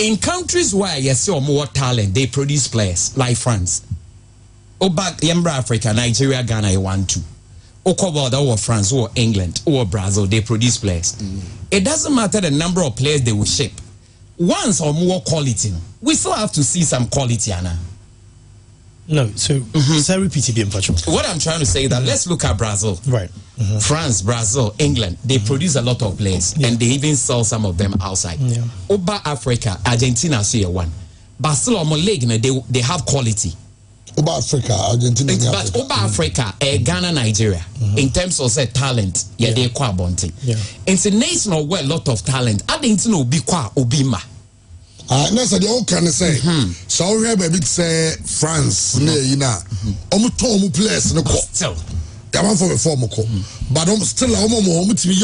In countries where you see more talent, they produce players like France. Back Yambra Africa, Nigeria, Ghana, 1-2. Or France, or England, or Brazil, they produce players. It doesn't matter the number of players they will ship. Once or more quality, we still have to see some quality, Anna. No, so repeat it. What I'm trying to say is that let's look at Brazil. Right. France, Brazil, England, they produce a lot of players and they even sell some of them outside. Over Africa, Argentina, see one. Barcelona League, they have quality. Over Africa, Argentina. But over Africa, Ghana, Nigeria, in terms of talent, they quite bunting. It's a nation of a lot of talent. I didn't know be qua Obima. That's what they all can say. So we have a bit say France, you know, almost players no still. Yeah, man for a form but I'm still a home to be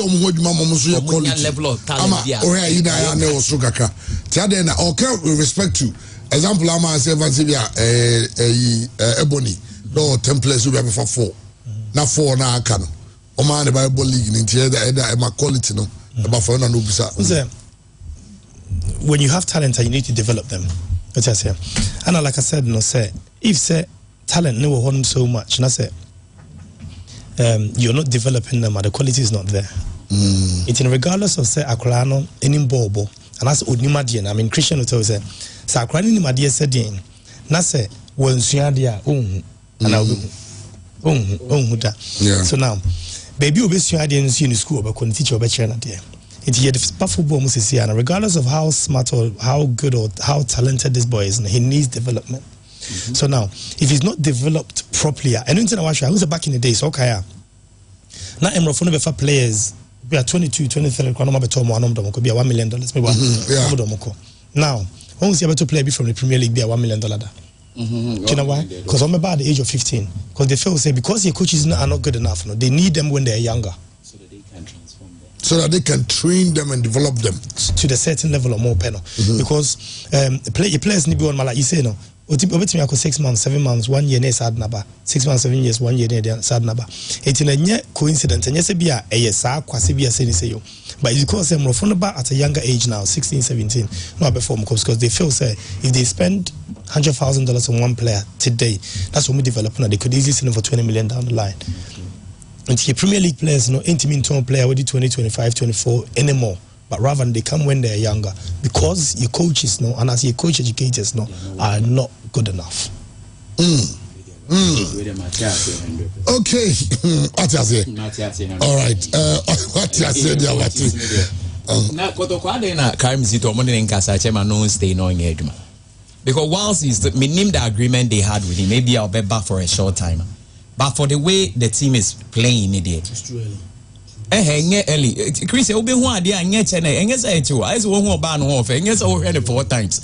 quality level of talent. Yeah, you know, I know Sugaka. Tiadena, okay, with respect to example, I'm a Ebony, no 10 players will be for 4. Now 4 now I can. Oman the Bible League in the my quality no about for no bisa. When you have talent, you need to develop them. What I say, and like I said, no say if say talent no one so much, and I say you're not developing them, and the quality is not there. It's in regardless of say akrano any bobo, and that's Odnimadian. I mean Christian will say sakrani ni madie said in na say when suadia and I so now baby will be suadia in school but couldn't teach your better there. It's here the football must see and regardless of how smart or how good or how talented this boy is, he needs development. So now if he's not developed properly, and into the back in the days, okay, now I'm for players. We are 22, 23, could be $1 million, maybe now once you're able to play from the Premier League, be $1 million. You know why? Because I'm about the age of 15. Because they feel say because your coaches are not good enough, no, they need them when they're younger. So that they can transform them. So that they can train them and develop them to the certain level or more penal. Because players need to be on like you say no. Obetimi ako 6 months, 7 months, 1 year ne sad naba. 6 months, 7 years, 1 year ne sad naba. It's in a coincidence. And yes, be a sa kwasi be a say yo. But it's because them from at a younger age now, 16, 17, not before because they feel say if they spend $100,000 on one player today, that's when we develop. They could easily sell them for 20 million down the line. And the Premier League players, intimate player, already 20, 25, 24 anymore. but rather they come when they're younger because your coaches know and as your coach educators know are not good enough. Okay, what you say? All right, what you say there, what you na kotokwa de na Karim Zito mo ne nkasa chairman no stay no in adwuma because once he's me name the agreement they had with him, maybe I'll be back for a short time, but for the way the team is playing in it, it's too early. Early Chris obi hu ade anye che na enye say echi wa ese wo hu oba no ho fe enye say wo hwe 4 times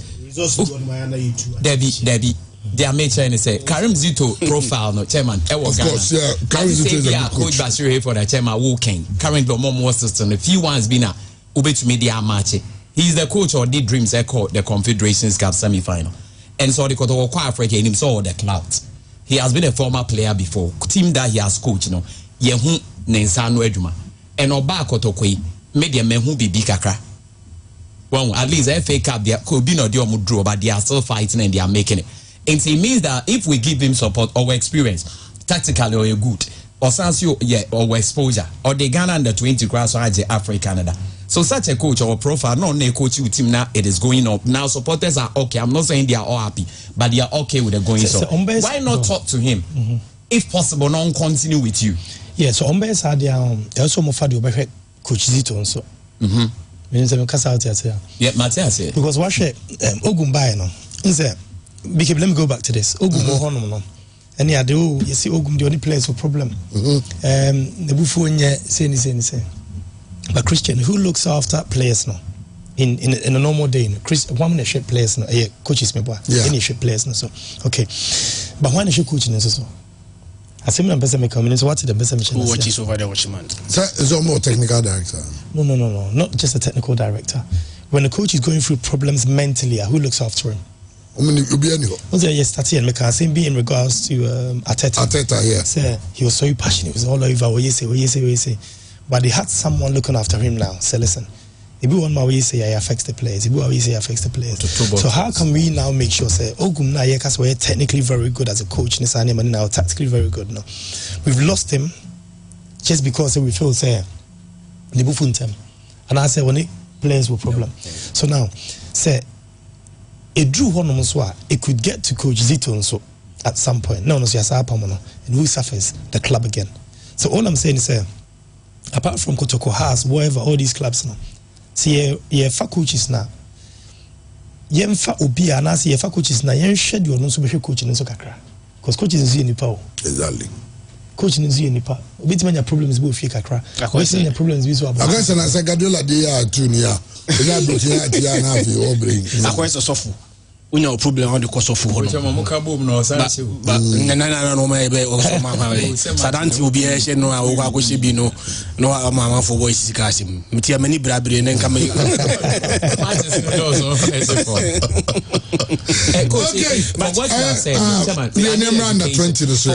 Debbie they are making and say Karim Zito profile no chairman of course, yeah. Karim Zito is a good coach Bashir for the chairman walking currently more assistant a few ones been a ubet media match. He's the coach of the Dreams Echo the Confederations Cup semi-final, and so the Koto Africa in him saw the clouds. He has been a former player before team that he has coached, you know, yehu nensano eduma and oba Kotokwe maybe a man who be big kakra. Well, at least FA Cup they could be no deal draw, but they are still fighting and they are making it. And so it means that if we give him support or experience, tactically or good, or Sansio, yeah, or exposure, or the Ghana under 20 Grassroots Africa Canada. So such a coach or profile, no coach with team now it is going up. Now supporters are okay. I'm not saying they are all happy, but they are okay with the going so. Why not talk to him? If possible, non continue with you. Yeah, so Ombes had also more fadi over coach Zito also. Yeah, Matthias said. Because what Ogumba no. Because let me go back to this. Ogum no. And yeah, you see Ogum the only players for problem. The Buffo say. But Christian, who looks after players now? In a normal day, Chris, one minute shape players now. Yeah, coaches me boy. Any shape players now. So okay, but when is she coaching so? I say me person me come. So what's the best mission? Who watches over the watchman? Is more technical director? No, not just a technical director. When the coach is going through problems mentally, who looks after him? I mean, you'll be anyhow. Was yes, that's it. I say be in regards to Arteta, yeah. Say he was so passionate. It was all over. What you say. But they had someone looking after him now. Say, listen, if you want my way say it affects the players. If you want say it affects the players. So how can we now make sure say Ogum na yekas we're technically very good as a coach, and now tactically very good now. We've lost him just because we feel say the bufuntem. And I say when the players were problem. So now say it drew one it could get to Coach Zito so at some point. No, and who suffers the club again. So all I'm saying is apart from Kotoko has whatever all these clubs now. See ye fa coaches now. Ye fa obi ana see ye fa coaches now. Ye schedule no so be coaching no so kakra. Because coaches is you nipa. Exactly. Coaching is you nipa. Obi ti manya problems be ofie kakra. Coaching your problems be so about. I guess na say Guardiola dey here too near. We got to here na fi o bring. Akwa so sofo. Unya problem on the course of football. But no my be also mama. Sadanti will be a no I go she be no mama for voice kasim. Mitia many brabre and come.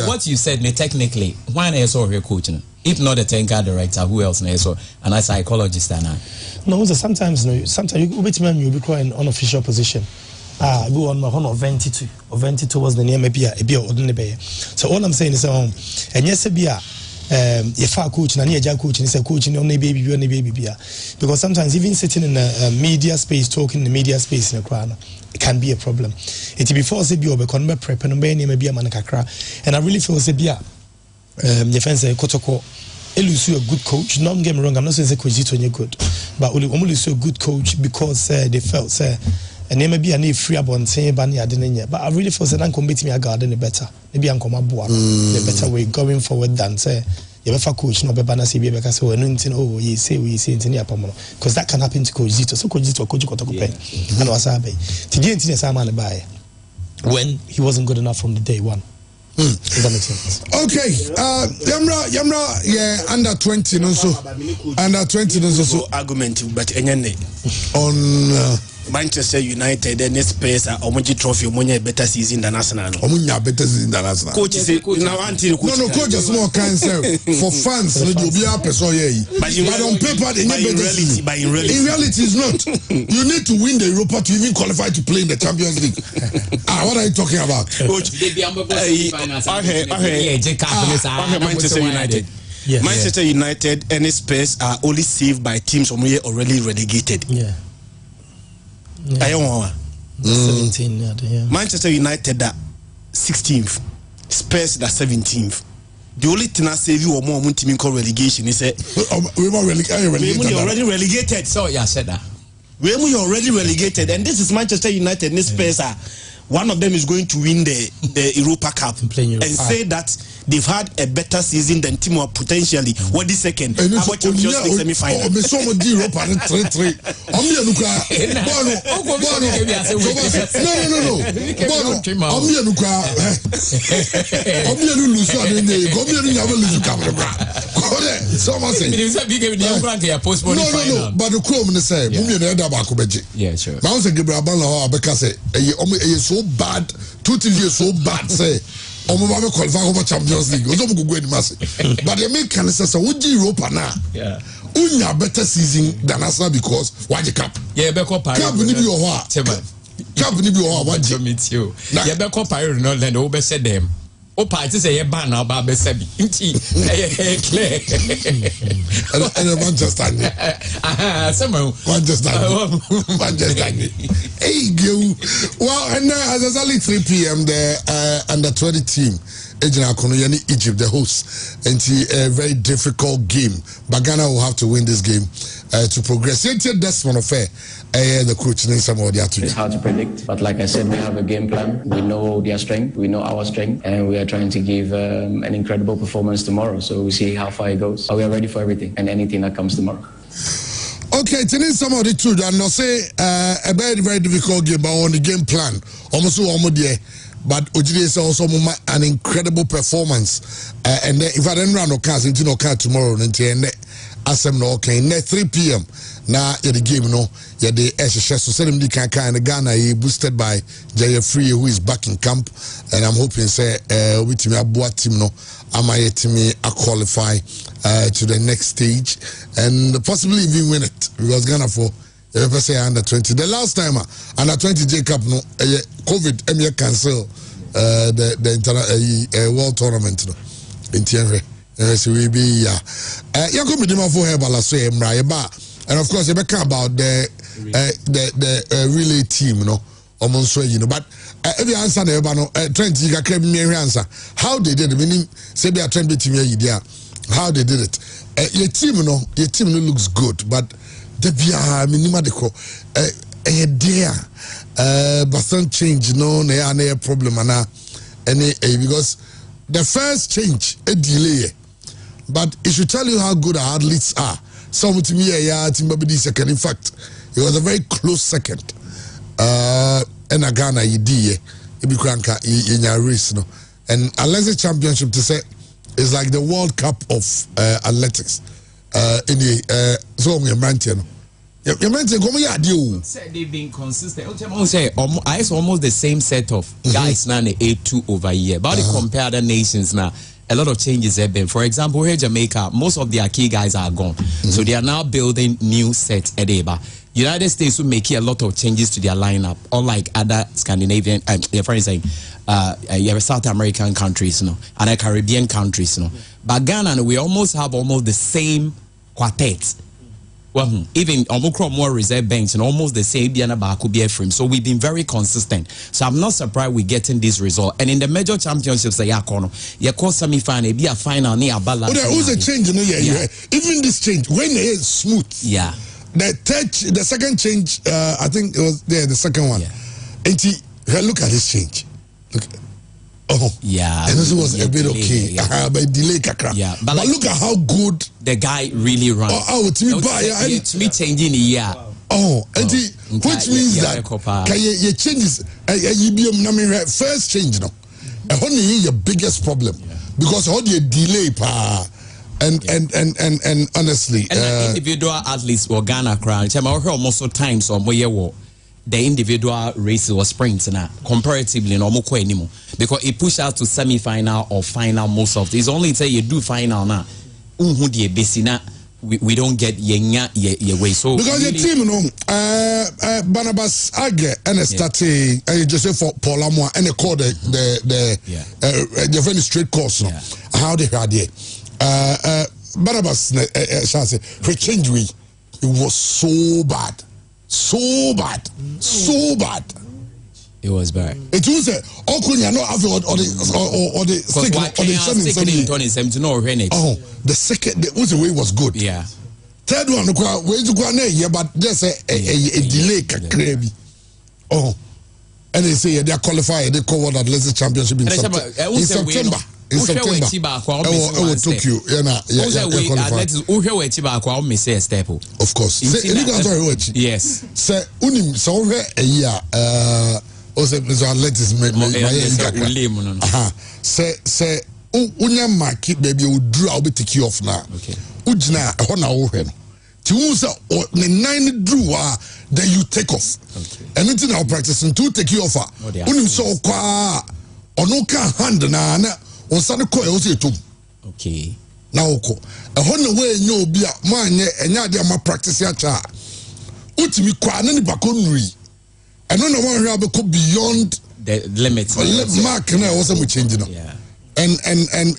What you said me technically, why na so here coaching? If not a technical director, who else na so and a psychologist and no, sometimes you be quite an unofficial position. Go on my honor 22 or 22 was the name maybe a ordinary. So all I'm saying is and yes be if I coach and a coach and is a coach only baby because sometimes even sitting in a media space talking in the media space in a crowd it can be a problem. It before say be over prep and maybe a manakakra and I really feel say be your friends say Kotoko Elusu a good coach. Don't get me wrong, I'm not saying coach Zito good, but only a good coach because they felt and they may be a free about saying Bani Adenanya. But I really feel that I'm committing a garden better. Maybe I'm coming aboard the better way going forward than say you have a coach no be banasi be because we say in because that can happen to Coach Zito. So Coach Zito coach got to pay. And was abe. Today in Samana buy when he wasn't good enough from the day one. Does that make sense? Okay. Yamra, yeah, under 20 no so. Under 20 no so argument but enyane on Manchester United and Spurs are Omoji Trophy Omonya better season than Arsenal. Omonya better season than Arsenal. Coach say now until coach. No, coach is more cancer for fans. No, you be a person here. But on paper, they never better. But in reality, it's not. You need to win the Europa to even qualify to play in the Champions League. What are you talking about? Coach, Manchester United. Yes. Manchester United and Spurs are only saved by teams already relegated. Yeah. 17. Yeah. Manchester United are 16th, Spurs are 17th. The only thing I save you or more team called relegation is we're already relegated. So yeah, said that. We're already relegated, and this is Manchester United and Spurs are. One of them is going to win the Europa Cup and say that they've had a better season than Timo potentially. What the second? About Champions League semi-final. Yeah, sure. So bad, totally so bad. Say, Omobame qualify for Champions League. Ozo go in mass. But the American says, "Would Europa now? Yeah, unya better season than Arsenal because why the cup? Yeah, Beko Paris. Cup ni bi o ho a. Cup ni bi o ho a why the meet you? Yeah, Beko Paris no land over said them. O party say ban now ba be sabi. Nti clear. And Manchester. Someone Manchester. Hey, well, and as it's only 3 p.m. the under 20 team, Egypt, the host, and a very difficult game. But Ghana will have to win this game to progress. That's one affair. The coach and some of the others. It's hard to predict, but like I said, we have a game plan. We know their strength, we know our strength, and we are trying to give an incredible performance tomorrow. So we'll see how far it goes. But we are ready for everything and anything that comes tomorrow. Okay, today some of the truth, and not say a very, very difficult game, but on the game plan, almost but Ojide is also an incredible performance. And if I don't run no cars into no car tomorrow, then asem no okay. 3 p.m. Now the game no, yeah the SSS so send him the can and Ghana he boosted by Jaya Free who is back in camp, and I'm hoping say with me abua team no am I to me qualify to the next stage and possibly even win it because Ghana for say under 20. The last time under 20 J Cup no COVID cancel the world tournament no in Tienre. So we be Yakob Midima for Hebala so and of course you talk about the relay team no almost you know, but every answer never no Trent you can me answer how they did it, meaning say be a Trent team here how they did it. Your team no looks good, but the bia minima deco but some change no na problem and any because the first change a delay, but it should tell you how good our athletes are. Some to me second. In fact, it was a very close second. And a Ghana it in your race no, and unless the championship to say is like the World Cup of athletics in the so they've been consistent. I saw almost the same set of guys now in the A2 over here. But they compare the nations now. A lot of changes have been. For example, here Jamaica, most of their key guys are gone. So they are now building new sets at Eba. United States will make a lot of changes to their lineup, unlike other Scandinavian, for instance, South American countries, you know, other Caribbean countries, you know. But Ghana, we almost have almost the same quartet. Well, even Omicron more reserve banks and almost the same Diana Bakubia frame. So we've been very consistent. So I'm not surprised we're getting this result. And in the major championships, you call semi-final, be a final near balance. Who's a change? Even this change, when it is smooth. Yeah. The second change, I think it was the second one. Yeah. And look at this change. Look. Oh yeah, and this was a bit okay, but delay kakra. Yeah, but like, look at how good the guy really runs. To me changing the year. And which means that you changes. First change no, only your biggest problem because how do you delay and honestly, and individual athletes or Ghana crowd. I'm almost so times or more. The individual races or sprints now comparatively no more anymore because it pushes out to semi-final or final most of it. It's only say you do final now. We don't get your way. So because really, the team, you know, Barnabas Age and starting just say for Paul Amoa and they call the very straight course. No? How they had it. Barnabas shall say for change we it was so bad. It was bad. It was all Kunya no have or the second the second the way was good. Yeah. Third one way to go yeah, but just a delay crazy. Oh, and they say they are qualified. They call World Athletics Championship in September. In September. Tokyo. Of course. Yes. Say unim so a year athletics say unya market baby will draw be take you off now. Okay. Ujna hona wo hwe no. Ti wu say the 9 drew then you take off. Okay. Anything I'll practice to take you off. Unim so kwa ono ka hand na on sane ko e o se tum. Okay. Na oko. E ho na we nya obi a mo anye enya de ma practice ya cha. Utimi kwa na ni bako nuri. Eno na won hwe abeko beyond the limits. Mark na was some change no. Yeah. And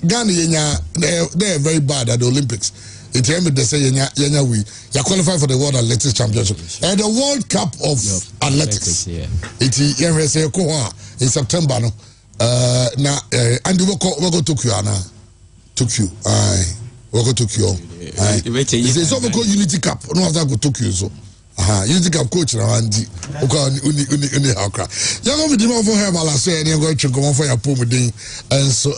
Ghana they're very bad at the Olympics. It they say yenya we you qualify for the World Athletics Championship and the World Cup of Athletics. Yeah. It say ko in September no. Na and we go Tokyo na. Tokyo. We go Tokyo. It's over called Unity Cup. No other go Tokyo so. Unity Cup coach na andi. Uni hakra. Ya go me di mo for her bala so e go twon for ya pom din. And so